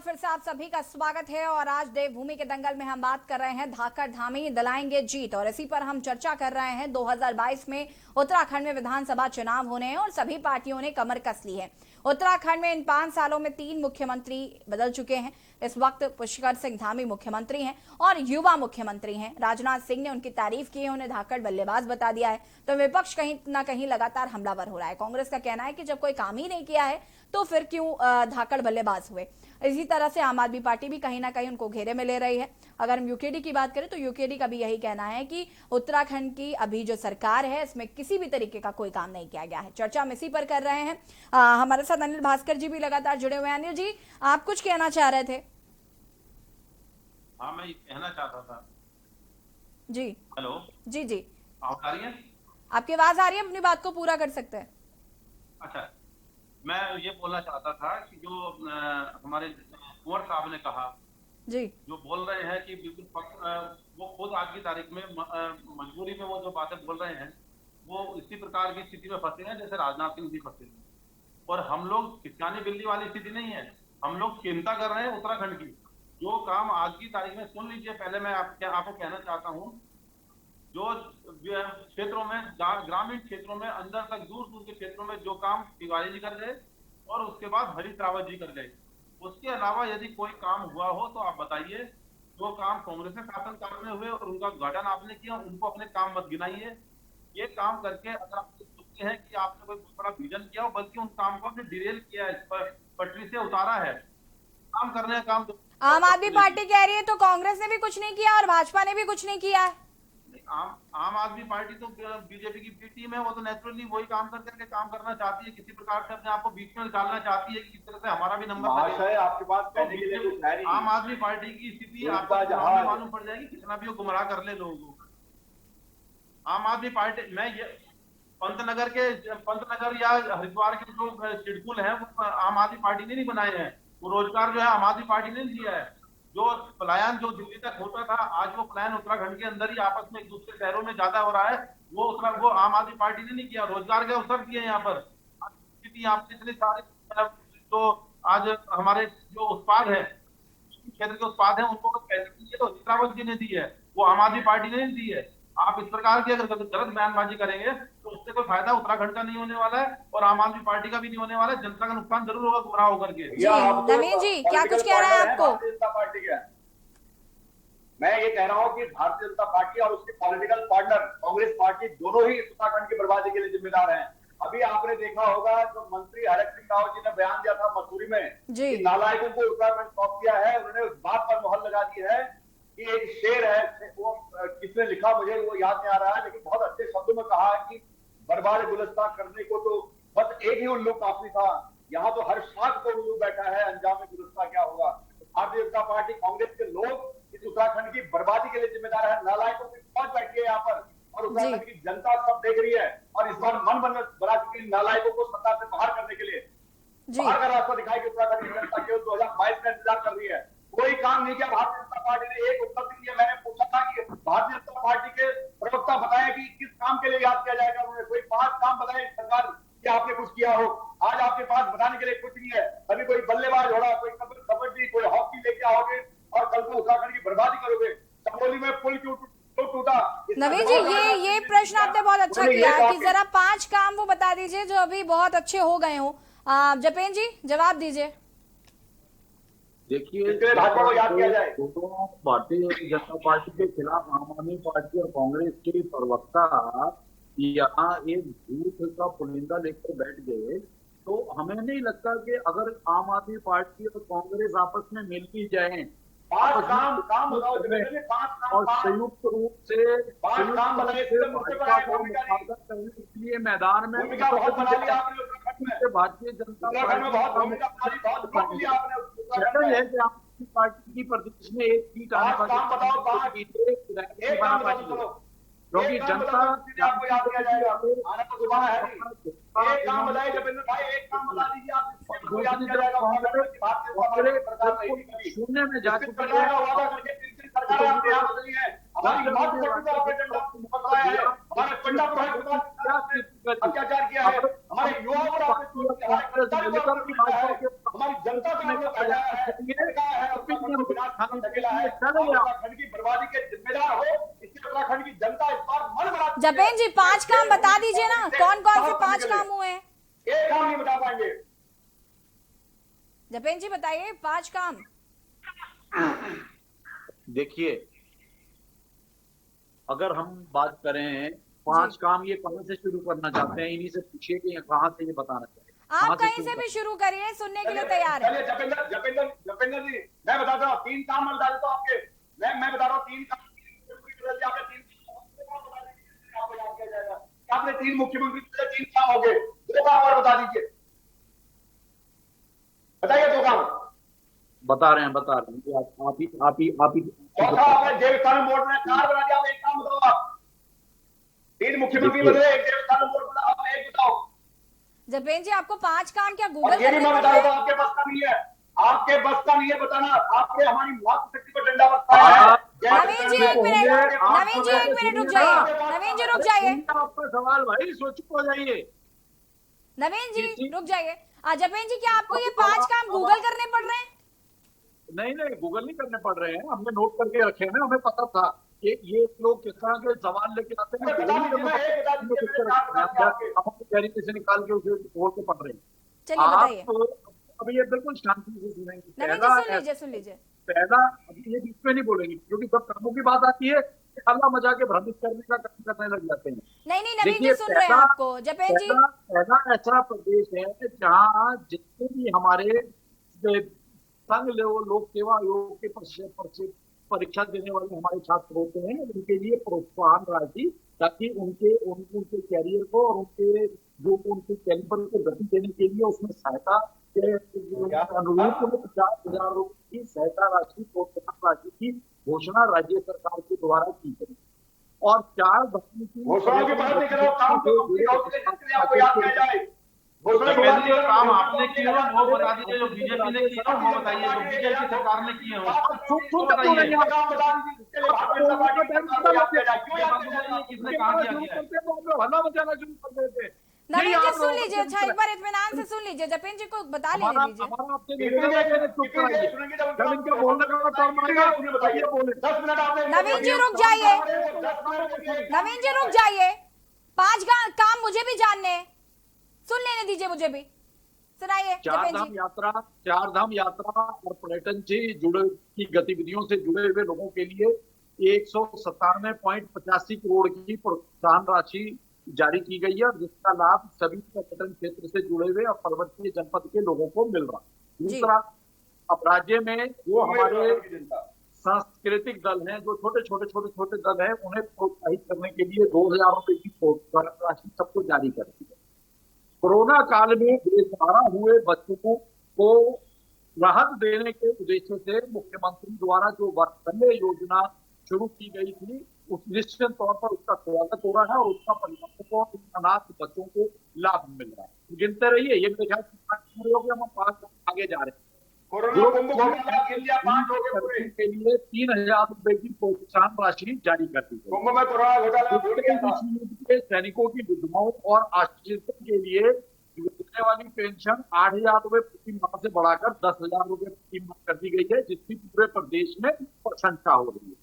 फिर से आप सभी का स्वागत है और आज देवभूमि के दंगल में हम बात कर रहे हैं धाकड़ धामी दिलाएंगे जीत, और इसी पर हम चर्चा कर रहे हैं। 2022 में उत्तराखंड में विधानसभा चुनाव होने हैं और सभी पार्टियों ने कमर कस ली है। उत्तराखंड में इन 5 सालों में 3 मुख्यमंत्री बदल चुके हैं। इस वक्त पुष्कर सिंह धामी मुख्यमंत्री हैं और युवा मुख्यमंत्री हैं। राजनाथ सिंह ने उनकी तारीफ की है, उन्हें धाकड़ बल्लेबाज बता दिया है। तो विपक्ष कहीं ना कहीं लगातार हमलावर हो रहा है। कांग्रेस का कहना है कि जब कोई काम ही नहीं किया है तो फिर क्यों धाकड़ बल्लेबाज हुए। इसी तरह से आम आदमी पार्टी भी कहीं ना कहीं उनको घेरे में ले रही है। अगर हम यूकेडी की बात करें तो यूकेडी का भी यही कहना है कि उत्तराखंड की अभी जो सरकार है इसमें किसी भी तरीके का कोई काम नहीं किया गया है। चर्चा हम इसी पर कर रहे हैं। हमारे साथ अनिल भास्कर जी भी लगातार जुड़े हुए हैं। अनिल जी, आप कुछ कहना चाह रहे थे? हाँ, मैं ये कहना चाहता था जी। हेलो जी जी, आवाज आ रही है? आपकी आवाज आ रही है, अपनी बात को पूरा कर सकते हैं। अच्छा, मैं ये बोलना चाहता था कि जो हमारे कुंवर साहब ने कहा जी, जो बोल रहे हैं कि बिल्कुल वो खुद आज की तारीख में मजबूरी में वो जो बातें बोल रहे हैं वो इसी प्रकार की स्थिति में फंसे हैं जैसे राजनाथ सिंह जी फंसे हैं। और हम लोग किसानी बिल्ली वाली स्थिति नहीं है, हम लोग चिंता कर रहे हैं उत्तराखंड की। जो काम आज की तारीख में, सुन लीजिए, पहले मैं आपको कहना चाहता हूँ, जो क्षेत्रों में, ग्रामीण क्षेत्रों में, अंदर तक दूर दूर के क्षेत्रों में जो काम तिवारी जी कर गए और उसके बाद हरीश रावत जी कर गए, उसके अलावा यदि कोई काम हुआ हो तो आप बताइए। जो काम कांग्रेस के शासनकाल में हुए और उनका उद्घाटन आपने किया, उनको अपने काम मत गिनाइए। ये काम करके अगर आप सोचते हैं कि आपने कोई बहुत बड़ा विजन किया हो, बल्कि उन काम को आपने डिरेल किया है, पटरी से उतारा है। काम करने का काम आम आदमी पार्टी कह रही है तो कांग्रेस ने भी कुछ नहीं किया और भाजपा ने भी कुछ नहीं किया है। आम आदमी पार्टी तो बीजेपी की बी टीम है, वो तो नेचुरली वही काम करके काम करना चाहती है, किसी प्रकार से अपने आप को बीच में डालना चाहती है कि किस तरह से हमारा भी नंबर आपके पास कहने के लिए कुछ है नहीं। आम आदमी पार्टी की स्थिति आपको मालूम पड़ जाएगी, कितना भी वो गुमराह कर ले लोगों को। आम आदमी पार्टी, मैं ये पंतनगर या हरिद्वार के जो सिडकुल है वो आम आदमी पार्टी ने नहीं बनाए हैं। वो रोजगार जो है आम आदमी पार्टी ने दिया है। जो पलायन जो दिल्ली तक होता था, आज वो पलायन उत्तराखंड के अंदर ही आपस में एक दूसरे शहरों में ज्यादा हो रहा है। वो आम आदमी पार्टी ने नहीं किया। रोजगार के अवसर दिए यहाँ पर। यहाँ पे इतने सारे तो आज हमारे जो उत्पाद है, क्षेत्र के उत्पाद है, उनको पैसे दिए तो हरीश रावत जी ने दी है, वो आम आदमी पार्टी ने नहीं दी है। आप इस प्रकार की अगर गलत बयानबाजी करेंगे तो उससे कोई फायदा उत्तराखंड का नहीं होने वाला है और आम आदमी पार्टी का भी नहीं होने वाला है। जनता का नुकसान जरूर होगा गुमराह होकर के। नवीन जी, क्या कुछ कह रहा है आपको? भारतीय जनता पार्टी का मैं ये कह रहा हूँ कि भारतीय जनता पार्टी और उसके पॉलिटिकल पार्टनर कांग्रेस पार्टी दोनों ही उत्तराखंड की बर्बादी के लिए जिम्मेदार हैं। अभी आपने देखा होगा जो मंत्री हरक सिंह रावत जी ने बयान दिया था मसूरी में, नालायकों को उत्तराखंड सौंप दिया है। उन्होंने उस बात पर मुहर लगा दी है कि एक शेर है, वो किसने लिखा मुझे वो याद नहीं आ रहा है, लेकिन बहुत अच्छे शब्दों में कहा है कि बर्बाद गुलस्ता करने को तो बस एक ही उल्लू काफी था, यहाँ तो हर शाख को उल्लू बैठा है, अंजाम गुलस्ता क्या होगा। भारतीय जनता पार्टी, कांग्रेस के लोग इस उत्तराखंड की बर्बादी के लिए जिम्मेदार है। नालायकों की फौज बैठी है यहाँ पर और उत्तराखंड की जनता सब देख रही है और इस बार मन बना चुकी नालायकों को सत्ता से बाहर करने के लिए बाहर का रास्ता दिखाई कि उत्तराखंड की जनता केवल 2022 का इंतजार कर रही है। कोई काम नहीं किया भारतीय जनता पार्टी ने, एक उपलब्धि की है। मैंने पूछा था कि भारतीय जनता पार्टी के प्रवक्ता बताएं कि किस काम के लिए याद किया जाएगा। उन्होंने कोई 5 काम बताए सरकार कि आपने कुछ किया हो। आज आपके पास बताने के लिए कुछ नहीं है। कभी कोई बल्लेबाज हो रहा, कोई कबड्डी, कोई हॉकी लेके आओगे और कल को उत्तराखंड की बर्बादी करोगे। चमोली में पुल क्यों टूटा? नवीन जी, ये प्रश्न आपने बहुत अच्छा किया कि जरा 5 काम वो बता दीजिए जो अभी बहुत अच्छे हो गए हो। जपेन जी, जवाब दीजिए। देखिए, भाजपा को याद किया जाए, भारतीय जनता पार्टी के खिलाफ आम आदमी पार्टी और कांग्रेस के प्रवक्ता यहाँ एक झूठ का पुलिंदा लेकर बैठ गए, तो हमें नहीं लगता कि अगर आम आदमी पार्टी और कांग्रेस आपस में मिल भी जाए और संयुक्त रूप से इसलिए मैदान में भारतीय जनता पार्टी है कि आम पार्टी की प्रदेश में एक सीट आने क्योंकि जनता आपको याद किया जाएगा, आना तो दोबारा है नहीं। एक काम बताइए जपेंद्र भाई, एक काम बता दीजिए आप जिसको याद किया जाएगा। शून्य में जा चुकी है, वादा करके 3 सरकार आपने यहाँ बदली है। हमारी जमात को आपने डंडा पकड़ाया है, हमारे पंडा पर अत्याचार किया है, हमारे युवाओं पर आपने हमारी जनता को आपने फैलाया है, धकेला है। उत्तराखंड की बर्बादी के जिम्मेदार हो, इससे उत्तराखंड की जनता इस बार मन बना। जपेन जी 5 काम बता दीजिए ना, कौन कौन से 5 काम हुए हैं? एक काम नहीं बता पाएंगे। जपेन जी बताइए 5 काम। देखिए, अगर हम बात करें 5 काम, ये कहां से शुरू करना चाहते हैं, इन्हीं से पूछिए कि कहां से ये बताना चाहिए। आप कहीं से भी शुरू करिए, सुनने के लिए तैयार है। जपेंद्र जी, मैं बताता हूँ 3 काम मैं बता देता हूँ आपके। मैं बता रहा हूँ 3 काम आपने 3 मुख्यमंत्री 3 काम हो गए, 2 काम और बता दीजिए। बताइए 2 काम। बता रहे हैं आप ही चौथा आपने देवस्थान बोर्ड में कार बना दिया, आप एक काम बताओ। आप 3 मुख्यमंत्री बदले, एक देवस्थान बोर्ड बना, आप एक बताओ। जपेन जी आपको 5 काम क्या गूगल ये भी मैं बता देता हूँ, आपके बस का नहीं है, आपके बस का नहीं है बताना। आपने हमारी मातृशक्ति पर डंडा बरसाया है। नवीन जी 1 मिनट, नवीन जी 1 मिनट रुक जाइए, नवीन जी रुक जाइए, आपका सवाल भाई सोच हो जाइए। नवीन जी रुक जाइए। जपेन जी क्या आपको ये 5 काम गूगल करने पड़ रहे हैं? नहीं, गूगल नहीं करने पड़ रहे हैं, हमने नोट करके रखे हैं, हमें पता था ये लोग किस तरह के सवाल लेके आते हैं। से निकाल के उसे बोल के पढ़ रहे हैं। चलिए बताइए। तो अभी ये बिल्कुल शांति से सुनेंगे। नवीन जी सुन लीजिए। पहला, अभी ये बीच में नहीं बोलेंगे, क्योंकि जब कामों की बात आती है अल्लाह मजा के भ्रमित करने का काम करने लग जाते हैं। नहीं नवीन जी सुन रहे हैं आपको। जपेन जी, पहला ऐसा प्रदेश है जहाँ जितने भी हमारे संघ लोक सेवा आयोग के परीक्षा देने वाले हमारे छात्र होते हैं, उनके लिए प्रोत्साहन राशि, ताकि उनके कैरियर को और उनके कैलिबर को गति देने के लिए उसमें सहायता के अनुरूप 50,000 रुपये की सहायता राशि, प्रोत्साहन राशि की घोषणा राज्य सरकार के द्वारा की गई। और 4 धमनी की घोषणा की बात नहीं कर रहा हूं, काम आपको याद किया जाए। जो काम आपने किए हो वो बता दीजिए, जो बीजेपी ने किए वो बताइए, जो बीजेपी सरकार ने किए हो किसने कहा किया। नवीन जी सुन लीजिए, अच्छा एक बार इत्मीनान से सुन लीजिए, जपेन जी को बता लेने दीजिए। नवीन जी रुक जाइए, नवीन जी रुक जाइए, 5 काम मुझे भी जानने हैं, सुन लेने दीजिए मुझे भी, सुनाइए। चार धाम यात्रा और पर्यटन से जुड़े की गतिविधियों से जुड़े हुए लोगों के लिए 197.85 करोड़ की प्रोत्साहन राशि जारी की गई है, जिसका लाभ सभी पर्यटन क्षेत्र से जुड़े हुए और पर्वतीय जनपद के लोगों को मिल रहा है। दूसरा, अब राज्य में जो हमारे सांस्कृतिक दल हैं, जो छोटे दल हैं, उन्हें प्रोत्साहित करने के लिए 2,000 रुपए की प्रोत्साहन राशि सबको जारी कर दी है। कोरोना काल में बेसहारा हुए बच्चों को राहत देने के उद्देश्य से मुख्यमंत्री द्वारा जो वात्सल्य योजना शुरू की गई थी, उस निश्चित तौर पर उसका स्वागत हो रहा है और उसका परिवारों को, अनाथ बच्चों को लाभ मिल रहा है। गिनते रहिए, ये मेरे ख्याल से हम 5 आगे जा रहे हैं। के लिए 3,000 रुपए की प्रोत्साहन राशि जारी कर दी गई। सैनिकों की विधवाओं और आश्रितों के लिए मिलने वाली पेंशन 8,000 रुपए प्रति माह से बढ़ाकर 10,000 रुपए प्रति माह कर दी गई है, जिसकी पूरे प्रदेश में प्रशंसा हो रही है।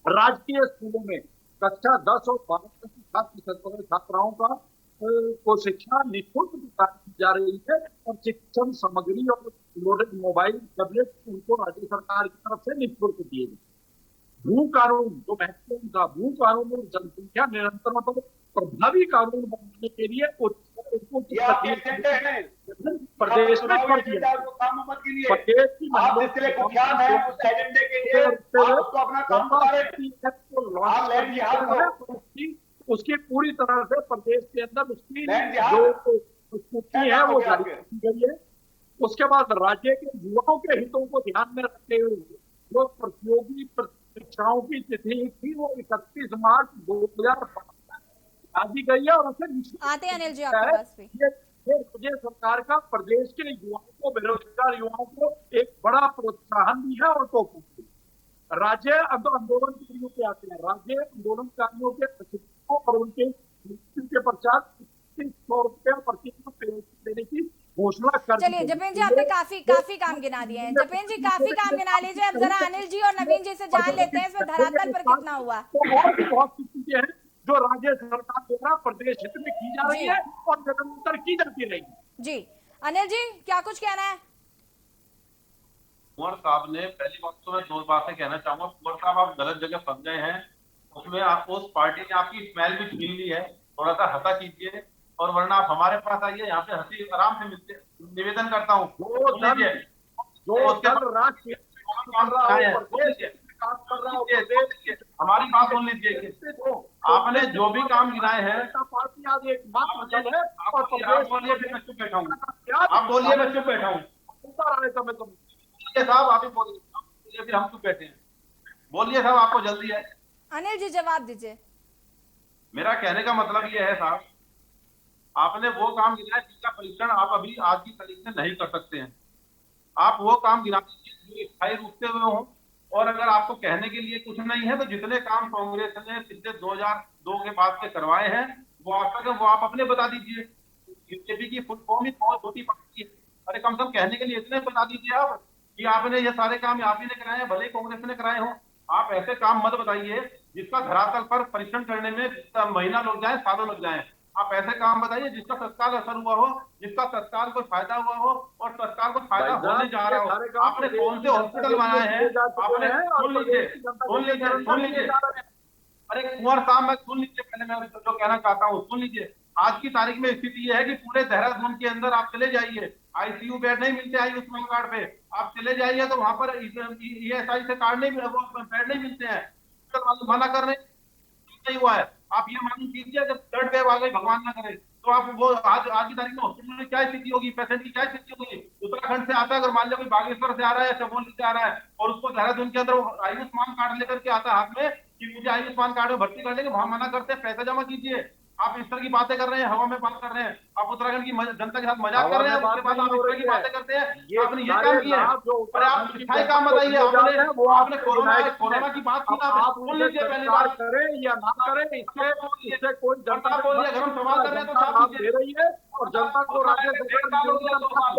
राजकीय स्कूलों में कक्षा 10 और 12 छात्राओं को शिक्षा निःशुल्क प्रदान की जा रही है और शिक्षण सामग्री और लोडेड मोबाइल टैबलेट उनको राज्य सरकार की तरफ से निःशुल्क दिए गए। भू कानून, जो महत्वपूर्ण था, भू कानून और जनसंख्या नियंत्रण पर प्रभावी कानून बनाने के लिए प्रदेश में कर दिया। उसकी पूरी तरह से प्रदेश के अंदर उसकी जो स्थिति है वो जारी की गई है। उसके बाद राज्य के युवाओं के हितों को ध्यान में रखते हुए जो प्रतियोगी परीक्षाओं की तिथि थी वो 31 मार्च 2005 आदि गई है, और उसे आते हैं अनिल जी आपके पास भी। ये मुझे सरकार का प्रदेश के युवाओं को, बेरोजगार युवाओं को एक बड़ा प्रोत्साहन भी है। और तो राज्य आंदोलन के पे आते हैं, राज्य आंदोलनकारियों के प्रशिक्षकों और उनके मृत्यु के पश्चात 100 रुपया प्रति देने की घोषणा कर। चलिए जपेन जी, आपने काफी काम गिना दिए हैं। जपेन जी काफी काम गिना लीजिए, अब जरा अनिल जी और नवीन जी से जान लेते हैं इसमें धरातल पर कितना हुआ। तो और बहुत सी चीजें हैं जो राज्य सरकार द्वारा प्रदेश हित में की जा रही है और निरंतर की जाती रहेगी। जी अनिल जी, क्या कुछ कहना है? कुंवर साहब ने, पहली बात तो मैं 2 बातें कहना चाहूंगा। कुंवर साहब, आप गलत जगह फंस गए हैं। उसमें आपको उस पार्टी ने आपकी स्मेल भी छीन ली है, थोड़ा सा हंसा कीजिए, और वरना आप हमारे पास आइए, यहाँ पे हंसी आराम से मिलते। निवेदन करता हूँ, हमारी बात सुन लीजिए। आपने जो भी काम गिनाए हैं, पार्टी आज एक बात मतलब है, आप बोलिए फिर मैं चुप बैठा हूँ। आप बोलिए, मैं चुप बैठा हूँ। साहब आप ही बोलिए, फिर हम चुप बैठे हैं। बोलिए साहब, आपको जल्दी है। अनिल जी जवाब दीजिए। मेरा कहने का मतलब ये है साहब, आपने वो काम गिनाया जिसका परीक्षण आप अभी आज की तारीख से नहीं कर सकते हैं। आप वो काम गिना दीजिए जो स्थायी रूप से हुए हों, और अगर आपको कहने के लिए कुछ नहीं है तो जितने काम कांग्रेस ने पिछले 2002 के बाद से करवाए हैं वो आप अपने बता दीजिए। बीजेपी की फुल फॉर्म ही बहुत छोटी पार्टी है। अरे कम से कम कहने के लिए इतने बता दीजिए आप कि आपने ये सारे काम आप ही ने कराए हैं, भले कांग्रेस ने कराए हों। आप ऐसे काम मत बताइए जिसका धरातल पर परीक्षण करने में महीना लग जाए, सालों लग जाए। आप ऐसे काम बताइए जिसका तत्काल असर हुआ हो, जिसका तत्काल कोई फायदा हुआ हो और तत्काल को फायदा होने जा रहा हो। आपने कौन से हॉस्पिटल बनाए हैं? आपने सुन लीजिए। अरे कुंवर साहब, मैं सुन लीजिए, पहले मैं जो कहना चाहता हूँ सुन लीजिए। आज की तारीख में स्थिति यह है कि पूरे देहरादून के अंदर आप चले जाइए, आईसीयू बेड नहीं मिलते आयुष्मान कार्ड पे। आप चले जाइए तो वहां पर ESI से कार्ड नहीं, बेड नहीं मिलते हैं। मना कर रहे नहीं हुआ है। आप ये मालूम कीजिए, जब थर्ड वेव आ गई, भगवान ना करे, तो आप वो आज की तारीख में हॉस्पिटल में क्या स्थिति होगी, पेशेंट की क्या स्थिति होगी। उत्तराखंड से आता है, अगर मान लो कोई बागेश्वर से आ रहा है, चमोली से आ रहा है, और उसको देहरादून के अंदर आयुष्मान कार्ड लेकर के आता है हाथ में कि मुझे आयुष्मान कार्ड में भर्ती कर लेंगे, वहां मना करते हैं पैसा जमा कीजिए। आप इस तरह की बातें कर रहे हैं, हवा में बात कर रहे हैं। आप उत्तराखंड की जनता के साथ मजाक कर रहे हैं, उसके बाद आप इस तरह की बातें करते हैं। आपने ये काम किया है, अरे आप स्थायी काम बताइए। आपने कोरोना की बात की ना, आप सुन लीजिए पहली बात करें या ना करें, इससे कोई जनता बोलिए। अगर हम सवाल कर रहे हैं तो आप दे रही है और जनता को राज्य दे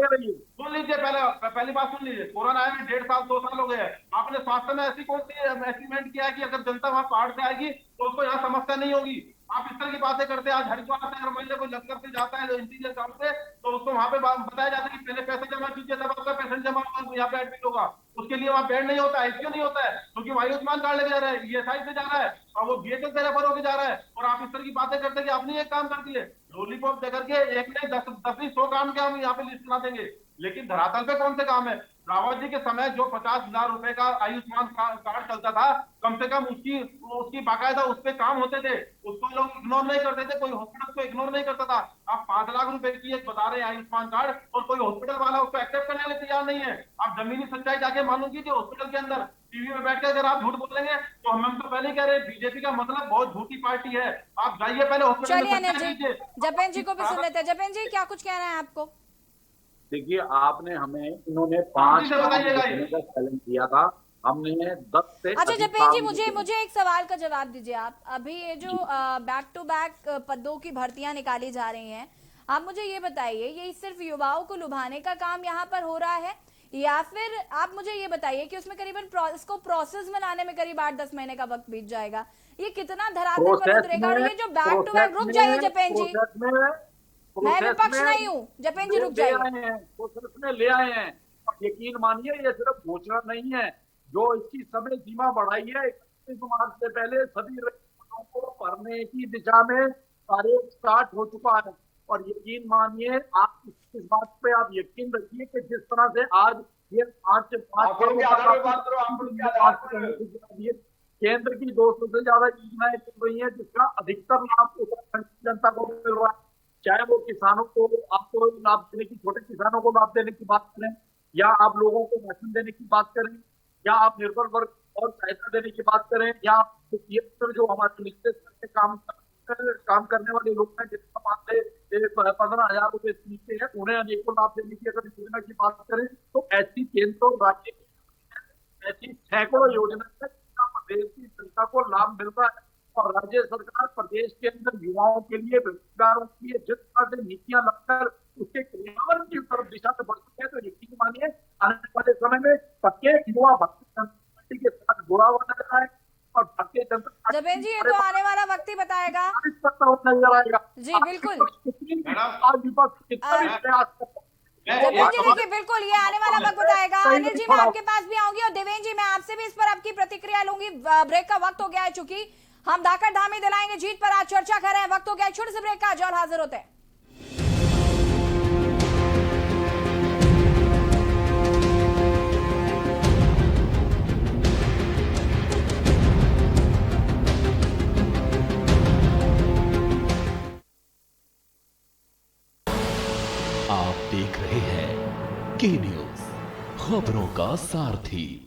रही है। सुन लीजिए, पहली बात सुन लीजिए। कोरोना आए में 1.5 साल 2 साल हो गए हैं। आपने स्वास्थ्य में ऐसी कौन सी एस्टिमेट किया है कि अगर जनता वहां पहाड़ से आएगी तो उसको यहाँ समस्या नहीं होगी। आप इस तरह की बातें करते हैं। आज हरिद्वार से अगर मान लो कोई लश्कर से जाता है इंटीरियर गांव से, तो उसको वहां पे बताया जाता है कि पहले पैसे जमा कीजिए, तब आपका पेशेंट जमा होगा, यहाँ पे एडमिट होगा। उसके लिए वहाँ बेड नहीं होता, आईसीयू नहीं होता है, क्योंकि वो आयुष्मान कार्ड लेके जा रहा है, ESI से जा रहा है, और वो BHS से रेफर होकर जा रहा है। और आप इस तरह की बातें करते हैं कि आपने ये काम कर दिए। लॉलीपॉप देकर के एक नहीं 10 नहीं 100 काम के हम यहाँ पे लिस्ट बना देंगे, लेकिन धरातल पे कौन से काम है? रावत जी के समय जो 50,000 रुपए का आयुष्मान कार्ड चलता था, कम से कम उसकी बाकायदा उस पे काम होते थे, उसको लोग इग्नोर नहीं करते थे, कोई हॉस्पिटल को इग्नोर नहीं करता था। आप 5 लाख रुपए की एक बता रहे हैं आयुष्मान कार्ड, और कोई हॉस्पिटल वाला उसको एक्सेप्ट करने के लिए तैयार नहीं है। आप जमीनी सच्चाई जाके मालूम कीजिए। हॉस्पिटल के अंदर टीवी में बैठ कर अगर आप झूठ बोलेंगे तो हम तो पहले कह रहे हैं बीजेपी का मतलब बहुत झूठी पार्टी है। आप जाइए पहले हॉस्पिटल में। चलिए अनिल जी, जपेन जी को भी सुन लेते हैं। जपेन जी, क्या कुछ कहना है आपको? देखिए, आपने हमें इन्होंने 5 का चैलेंज किया था, हमने 10 से अच्छा जपेन जी, मुझे एक सवाल का जवाब दीजिए। आप अभी ये जो बैक टू बैक पदों की भर्तियां निकाली जा रही हैं, आप मुझे ये बताइए, ये सिर्फ युवाओं को लुभाने का काम यहाँ पर हो रहा है, या फिर आप मुझे ये बताइए कि उसमें करीबन इसको प्रोसेस में लाने में करीब 8-10 महीने का वक्त बीत जाएगा। ये कितना धरातल पर उतरेगा? और ये जो बैक टू बैक, रुक जाइए जपेन जी, मैं विपक्ष नहीं हूँ, जपेन जी रुक जाइए। प्रोसेस में ले आए हैं, यकीन मानिए ये सिर्फ घोषणा नहीं है। जो इसकी समय सीमा बढ़ाई है 31 मार्च से पहले सभी रिक्तियों को भरने की दिशा में कार्य स्टार्ट हो चुका है। और यकीन मानिए, आप इस बात पे आप यकीन रखिए कि जिस तरह से आज ये 5 केंद्र की 200 से ज्यादा योजनाएं चल रही है, जिसका अधिकतर लाभ उत्तराखंड की जनता को मिल रहा है। चाहे वो किसानों को आपको लाभ देने की, छोटे किसानों को लाभ देने की बात करें, या आप लोगों को राशन देने की बात करें, या आप निर्भर वर्ग और सहायता देने की बात करें, या जो हमारे निश्चित काम करने वाले लोग हैं जिनका मानदेय 15,000 रुपए नीचे है, उन्हें अनेकों लाभ देने की अगर योजना की बात करें तो ऐसी केंद्र और राज्य ऐसी सैकड़ों योजना है जिसका प्रदेश की जनता को लाभ मिलता है। और राज्य सरकार प्रदेश के अंदर युवाओं के लिए, बेरोजगारों के लिए जिस तरह से नीतियां लगाकर उसके क्रियान्वयन की तरफ दिशा में बढ़ चुके हैं, तो यकीन मानिए आने वाले समय में प्रत्येक युवा भारतीय जनता पार्टी के साथ जुड़ा हुआ नजर आए और भारतीय जनता पार्टी देवेंद्र जी, ये तो आने वाला वक्त ही बताएगा। नजर आएगा जी बिल्कुल। आज विपक्ष कितना भी प्रयास करता देवेंद्र जी देखिए, बिल्कुल ये आने वाला वक्त बताएगा। अनिल जी, मैं आपके पास भी आऊंगी और देवेंद्र जी मैं आपसे भी इस पर आपकी प्रतिक्रिया लूंगी। ब्रेक का वक्त हो गया है, चूंकि हम धाकड़ धामी दिलाएंगे जीत पर आज चर्चा कर रहे हैं। वक्त हो गया छोटे से ब्रेक का, जल्द हाजिर होते हैं। आप देख रहे हैं के न्यूज, खबरों का सारथी।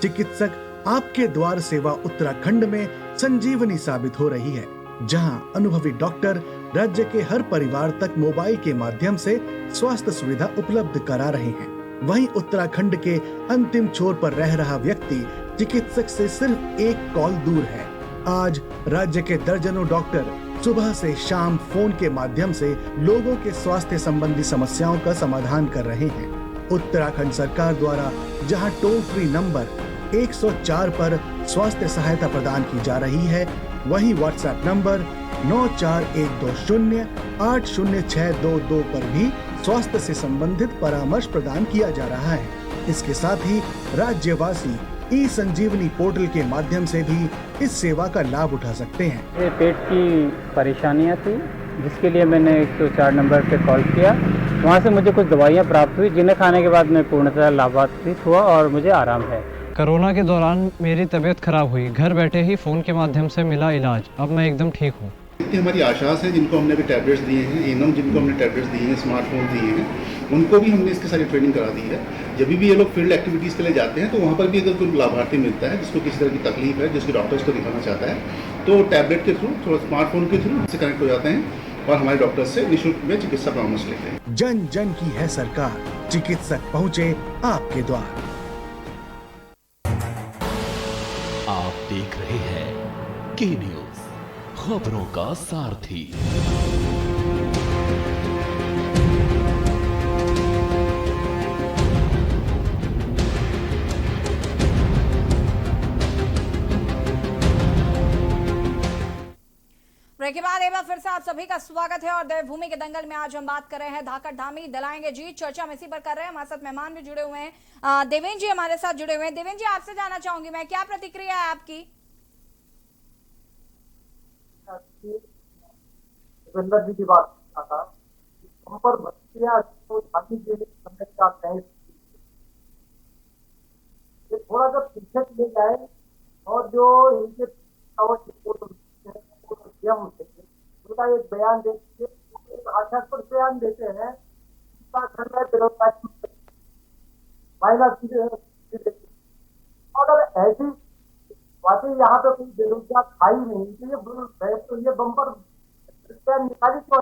चिकित्सक आपके द्वार सेवा उत्तराखंड में संजीवनी साबित हो रही है, जहां अनुभवी डॉक्टर राज्य के हर परिवार तक मोबाइल के माध्यम से स्वास्थ्य सुविधा उपलब्ध करा रहे हैं। वहीं उत्तराखंड के अंतिम छोर पर रह रहा व्यक्ति चिकित्सक से सिर्फ एक कॉल दूर है। आज राज्य के दर्जनों डॉक्टर सुबह से शाम फोन के माध्यम से लोगों के स्वास्थ्य संबंधी समस्याओं का समाधान कर रहे हैं। उत्तराखंड सरकार द्वारा जहां टोल फ्री नंबर 104 पर स्वास्थ्य सहायता प्रदान की जा रही है, वहीं व्हाट्सएप नंबर 9412080622 पर भी स्वास्थ्य से संबंधित परामर्श प्रदान किया जा रहा है। इसके साथ ही राज्यवासी ई संजीवनी पोर्टल के माध्यम से भी इस सेवा का लाभ उठा सकते हैं। ये पेट की परेशानियां थी, जिसके लिए मैंने 104 नंबर पे कॉल किया। वहाँ से मुझे कुछ दवाइयाँ प्राप्त हुई, जिन्हें खाने के बाद मैं पूर्णतः लाभान्वित हुआ और मुझे आराम है। कोरोना के दौरान मेरी तबीयत खराब हुई, घर बैठे ही फ़ोन के माध्यम से मिला इलाज। अब मैं एकदम ठीक हूँ। इतनी हमारी आशास है जिनको हमने अभी टैबलेट्स दिए हैं, इनम जिनको हमने टैबलेट्स दिए हैं, स्मार्टफोन दिए हैं, उनको भी हमने इसकी सारी ट्रेनिंग करा दी है। जब भी ये लोग फील्ड एक्टिविटीज़ के लिए जाते हैं तो वहाँ पर भी अगर कोई लाभार्थी मिलता है जिसको किसी तरह की तकलीफ है, जिसके डॉक्टर्स को दिखाना चाहता है, तो टैबलेट के थ्रू, थोड़ा स्मार्टफोन के थ्रू से कनेक्ट हो जाते हैं और हमारे डॉक्टर से निःशुल्क में चिकित्सा परामर्श लेते हैं। जन जन की है सरकार, चिकित्सक पहुँचे आपके द्वार। आप देख रहे हैं के न्यूज, खबरों का सारथी। ब्रेक के बाद एक बार फिर से आप सभी का स्वागत है और देवभूमि के दंगल में आज हम बात कर रहे हैं धाकड़ धामी दिलाएंगे जीत। चर्चा हम इसी पर कर रहे हैं। हमारे साथ मेहमान भी जुड़े हुए हैं, देवेंद्र जी हमारे साथ जुड़े हुए हैं। देवेंद्र जी, आपसे जानना चाहूंगी मैं, क्या प्रतिक्रिया है आपकी? देवेंद्र जी की बात था, वहाँ पर बच्चियां तो शादी के लिए समय का तय थोड़ा सा पीछे ले जाए और जो इनके उनका एक बयान देखिए, एक आशास्पद बयान देते हैं अगर ऐसी बातें यहाँ पे कोई बेरोजगार था ही नहीं तो ये बम्पर निकाली तो,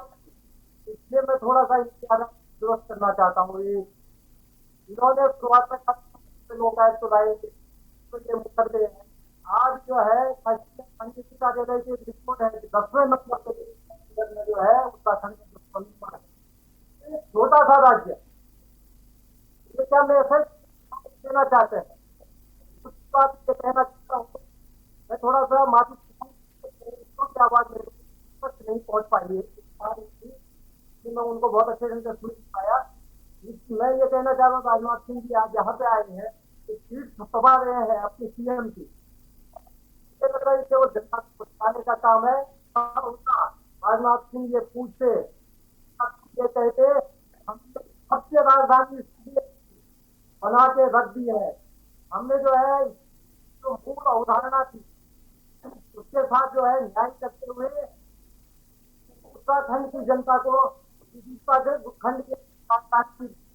इसलिए मैं थोड़ा सा दुरुस्त करना चाहता हूँ। ये इन्होंने शुरुआत में लोकायुक्त तो लाए तो ये मुकर गए हैं। आज जो है कार्यालय की रिपोर्ट है, 10वें नंबर पे जो है उत्तराखंड में छोटा सा राज्य, ये क्या मैसेज देना चाहते हैं, उस बात ये कहना चाहता हूँ। मैं थोड़ा सा माफी की आवाज नहीं पहुंच पाई है, मैं उनको बहुत अच्छे ढंग से सुन पाया। मैं ये कहना चाह रहा हूँ राजनाथ सिंह जी आज यहाँ पे आए हैं, सीट थपथपा रहे हैं अपनी सीएम की, लग रहा है कि वो जनता को बताने का काम है। राजनाथ सिंह ये पूछते, ये कहते हमने सबसे राजधानी बना के रख दी है, हमने जो है जो मूल अवधारणा थी उसके साथ जो है न्याय करते हुए उत्तराखंड की जनता को खंड के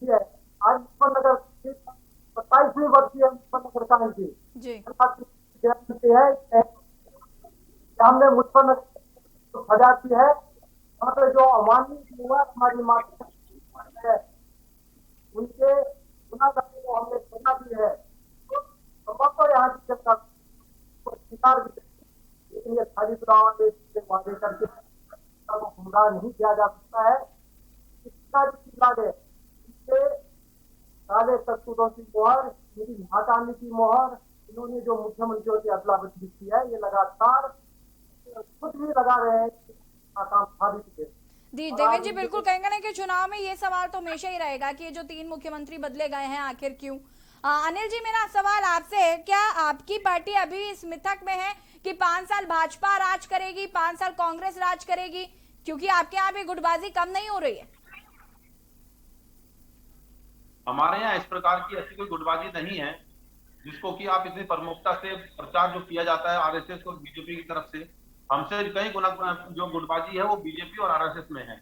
है। आज मुजफ्फरनगर 27वीं वर्षीय सरकार की गारंटी है कि हमने मुझ पर सजा की है। वहाँ पे जो अमानवीय हुआ हमारी माता है उनके गुनाहगारों को हमने सजा दी है, तो यहाँ की जनता को स्वीकार भी, लेकिन ये सारी चुनाव वादे करके गुमराह नहीं किया जा सकता है। काले करतूतों की मोहर, मेरी नाकामी की मोहर, इन्होंने जो मुख्यमंत्रियों की अदला बदली की है, ये लगातार खुद भी लगा रहे हैं, नाकाम साबित है। देवेंद्र जी बिल्कुल कहेंगे ना कि चुनाव में ये सवाल तो हमेशा ही रहेगा कि ये जो 3 मुख्यमंत्री बदले गए हैं आखिर क्यों। अनिल जी, मेरा सवाल आपसे है, क्या आपकी पार्टी अभी इस मिथक में है कि 5 साल भाजपा राज करेगी, 5 साल कांग्रेस राज करेगी, क्योंकि आपके यहाँ भी गुटबाजी कम नहीं हो रही है? हमारे यहाँ इस प्रकार की ऐसी कोई गुटबाजी नहीं है जिसको कि आप इतनी प्रमुखता से प्रचार जो किया जाता है आरएसएस और बीजेपी की तरफ से। हमसे कई गुना जो गुटबाजी है वो बीजेपी और आरएसएस में है।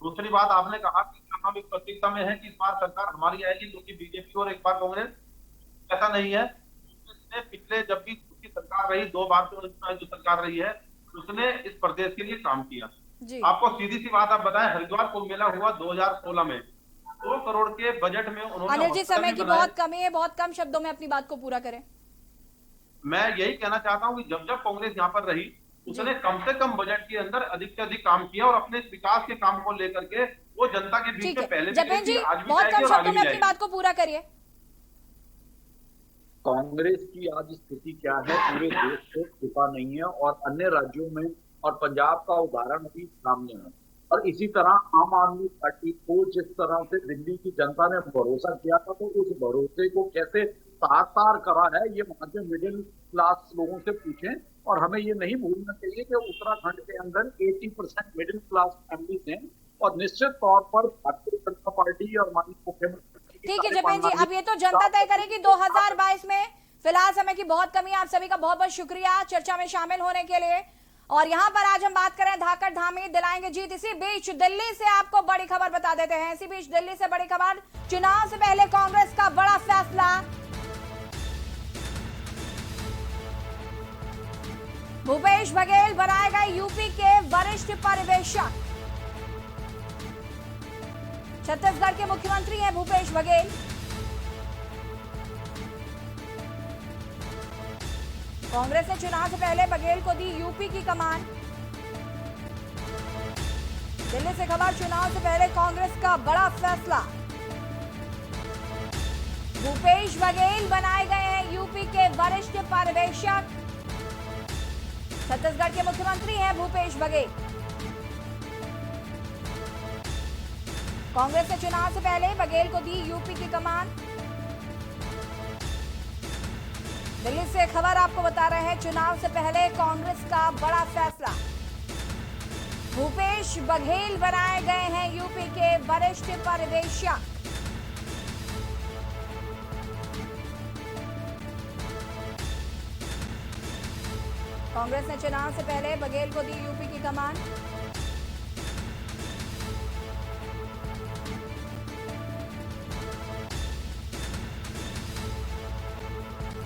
दूसरी बात, आपने कहा कि हम एक प्रतीक्षा में है कि इस बार सरकार हमारी आएगी, जो कि बीजेपी और एक बार कांग्रेस। ऐसा नहीं है। पिछले जब भी उसकी सरकार रही, 2 बार जो सरकार रही है, उसने इस प्रदेश के लिए काम किया। आपको सीधी सी बात आप बताएं, हरिद्वार कुंभ मेला हुआ 2016 में, 2 करोड़ के बजट में उन्होंने। अनिल जी, समय की बहुत कमी है, बहुत कम शब्दों में अपनी बात को पूरा करें। मैं यही कहना चाहता हूँ कि जब जब कांग्रेस यहाँ पर रही, उसने कम से कम बजट के अंदर अधिक से अधिक काम किया और अपने विकास के काम को लेकर के वो जनता के बीच में पहले जपेन जी, बहुत कम शब्दों में अपनी बात को पूरा करिए। कांग्रेस की आज स्थिति क्या है पूरे देश से छुपा नहीं है, और अन्य राज्यों में और पंजाब का उदाहरण भी सामने है। और इसी तरह आम आदमी पार्टी को जिस तरह से दिल्ली की जनता ने भरोसा किया था, तो उस भरोसे को कैसे तार करा है, ये वहां के मिडिल क्लास लोगों से पूछें। और हमें ये नहीं भूलना चाहिए कि उत्तराखंड के अंदर 80% मिडिल क्लास फैमिलीज हैं, और निश्चित तौर पर भारतीय जनता पार्टी और माननीय मुख्यमंत्री। ठीक है जपेन जी, अब ये तो जनता तय करेगी 2022 में। फिलहाल समय की बहुत कमी है। आप सभी का बहुत बहुत शुक्रिया चर्चा में शामिल होने के लिए। और यहाँ पर आज हम बात करें धाकड़ धामी दिलाएंगे जीत। इसी बीच दिल्ली से आपको बड़ी खबर बता देते हैं। इसी बीच दिल्ली से बड़ी खबर, चुनाव से पहले कांग्रेस का बड़ा फैसला। भूपेश बघेल बनाए गए यूपी के वरिष्ठ पर्यवेक्षक। छत्तीसगढ़ के मुख्यमंत्री हैं भूपेश बघेल। कांग्रेस ने चुनाव से पहले बघेल को दी यूपी की कमान। दिल्ली से खबर, चुनाव से पहले कांग्रेस का बड़ा फैसला। भूपेश बघेल बनाए गए हैं यूपी के वरिष्ठ पर्यवेक्षक। छत्तीसगढ़ के मुख्यमंत्री हैं भूपेश बघेल। कांग्रेस ने चुनाव से पहले बघेल को दी यूपी की कमान। दिल्ली से खबर आपको बता रहे हैं, चुनाव से पहले कांग्रेस का बड़ा फैसला। भूपेश बघेल बनाए गए हैं यूपी के वरिष्ठ पर्यवेक्षक। कांग्रेस ने चुनाव से पहले बघेल को दी यूपी की कमान।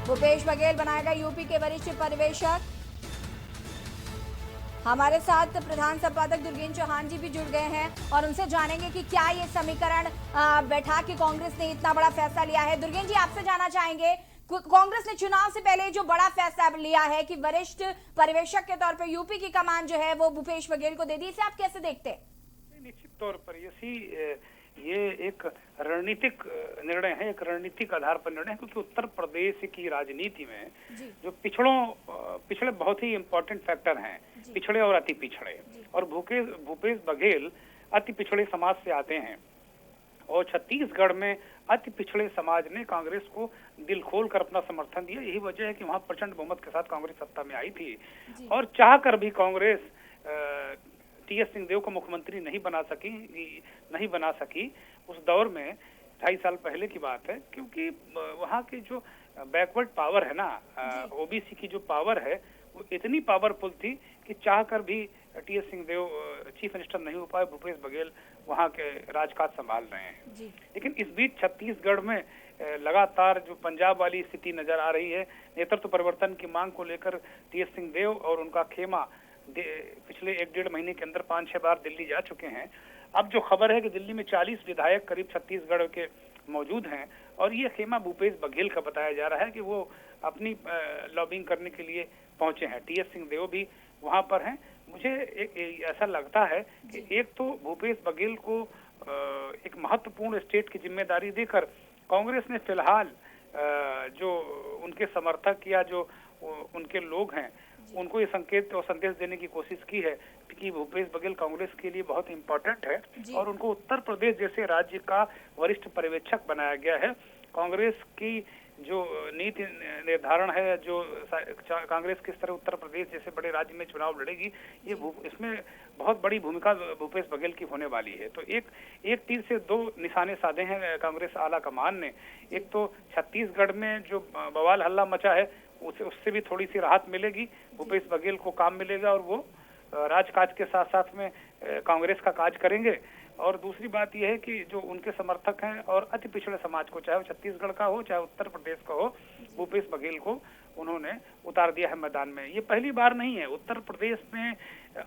भूपेश बघेल बनाए गए यूपी के वरिष्ठ पर्यवेक्षक। हमारे साथ प्रधान संपादक दुर्गेन चौहान जी भी जुड़ गए हैं और उनसे जानेंगे कि क्या ये समीकरण बैठा कि कांग्रेस ने इतना बड़ा फैसला लिया है। दुर्गेन जी, आपसे जानना चाहेंगे, कांग्रेस ने चुनाव से पहले जो बड़ा फैसला लिया है कि वरिष्ठ पर्यवेक्षक के तौर पर यूपी की कमान जो है वो भूपेश बघेल को दे दी, इसे आप कैसे देखते हैं? निश्चित तौर पर ये एक रणनीतिक निर्णय है, एक रणनीतिक आधार पर निर्णय है, क्योंकि उत्तर प्रदेश की राजनीति में जो पिछड़े बहुत ही इम्पोर्टेंट फैक्टर हैं, पिछड़े और अति पिछड़े, और भूपेश बघेल अति पिछड़े समाज से आते हैं। और छत्तीसगढ़ में अति पिछड़े समाज ने कांग्रेस को दिल खोल कर अपना समर्थन दिया। यही वजह है कि वहां प्रचंड बहुमत के साथ कांग्रेस सत्ता में आई थी, और चाहकर भी कांग्रेस टी.एस. सिंहदेव को मुख्यमंत्री नहीं बना सकी उस दौर में। 2.5 साल पहले की बात है, क्योंकि वहाँ की जो बैकवर्ड पावर है ना, ओबीसी की जो पावर है वो इतनी पावरफुल थी कि चाहकर भी टी.एस. सिंहदेव चीफ मिनिस्टर नहीं हो पाए, भूपेश बघेल वहाँ के राजकाज संभाल रहे हैं। लेकिन इस बीच छत्तीसगढ़ में लगातार जो पंजाब वाली स्थिति नजर आ रही है, नेतृत्व परिवर्तन की मांग को लेकर टी.एस. सिंहदेव और उनका खेमा पिछले 1-1.5 महीने के अंदर 5-6 बार दिल्ली जा चुके हैं। अब जो खबर है कि दिल्ली में 40 विधायक करीब छत्तीसगढ़ के मौजूद हैं और ये खेमा भूपेश बघेल का बताया जा रहा है कि वो अपनी लॉबिंग करने के लिए पहुंचे हैं। टी.एस. सिंहदेव भी वहां पर हैं। मुझे ऐसा लगता है कि एक तो भूपेश बघेल को एक महत्वपूर्ण स्टेट की जिम्मेदारी देकर कांग्रेस ने फिलहाल जो उनके समर्थक या जो उनके लोग हैं उनको ये संकेत और संदेश देने की कोशिश की है कि भूपेश बघेल कांग्रेस के लिए बहुत इम्पोर्टेंट है और उनको उत्तर प्रदेश जैसे राज्य का वरिष्ठ पर्यवेक्षक बनाया गया है। कांग्रेस की जो नीति निर्धारण है, जो कांग्रेस किस तरह उत्तर प्रदेश जैसे बड़े राज्य में चुनाव लड़ेगी, ये इसमें बहुत बड़ी भूमिका भूपेश बघेल की होने वाली है। तो एक तीर से 2 निशाने साधे हैं कांग्रेस आला कमान ने। एक तो छत्तीसगढ़ में जो बवाल हल्ला मचा है उससे भी थोड़ी सी राहत मिलेगी, भूपेश बघेल को काम मिलेगा और वो राजकाज के साथ साथ में कांग्रेस का काज करेंगे। और दूसरी बात यह है कि जो उनके समर्थक हैं और अति पिछड़े समाज को, चाहे वो छत्तीसगढ़ का हो चाहे उत्तर प्रदेश का हो, भूपेश बघेल को उन्होंने उतार दिया है मैदान में। ये पहली बार नहीं है, उत्तर प्रदेश में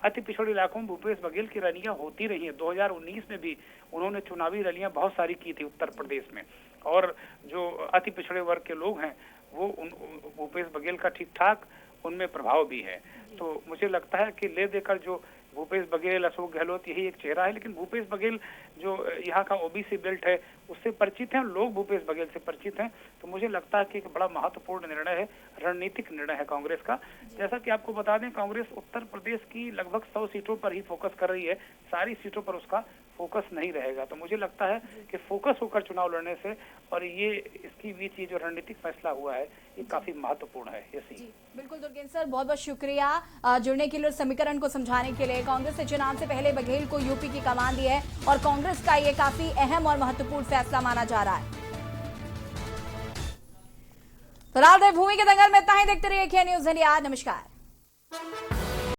अति पिछड़े इलाकों में भूपेश बघेल की रैलियां होती रही हैं। 2019 में भी उन्होंने चुनावी रैलियां बहुत सारी की थी उत्तर प्रदेश में और जो अति पिछड़े वर्ग के लोग हैं वो भूपेश बघेल का ठीक ठाक उनमें प्रभाव भी है। तो मुझे लगता है कि ले देकर जो भूपेश बघेल, अशोक गहलोत यही एक चेहरा है, लेकिन भूपेश बघेल जो यहाँ का ओबीसी बेल्ट है उससे परिचित हैं, लोग भूपेश बघेल से परिचित हैं। तो मुझे लगता है कि एक बड़ा महत्वपूर्ण निर्णय है, रणनीतिक निर्णय है कांग्रेस का। जैसा कि आपको बता दें, कांग्रेस उत्तर प्रदेश की लगभग 100 सीटों पर ही फोकस कर रही है, सारी सीटों पर उसका फोकस नहीं रहेगा। तो मुझे लगता है कि फोकस होकर चुनाव लड़ने से और ये इसकी बीच ये जो रणनीतिक फैसला हुआ है ये काफी महत्वपूर्ण है। बिल्कुल दुर्गेन्द्र सर, बहुत बहुत शुक्रिया जुड़ने के लिए और समीकरण को समझाने के लिए। कांग्रेस ने चुनाव से पहले बघेल को यूपी की कमान दी है और कांग्रेस का ये काफी अहम और महत्वपूर्ण फैसला माना जा रहा है। फिलहाल देवभूमि के दंगल में इतना ही। देखते रहिए के न्यूज़ इंडिया। नमस्कार।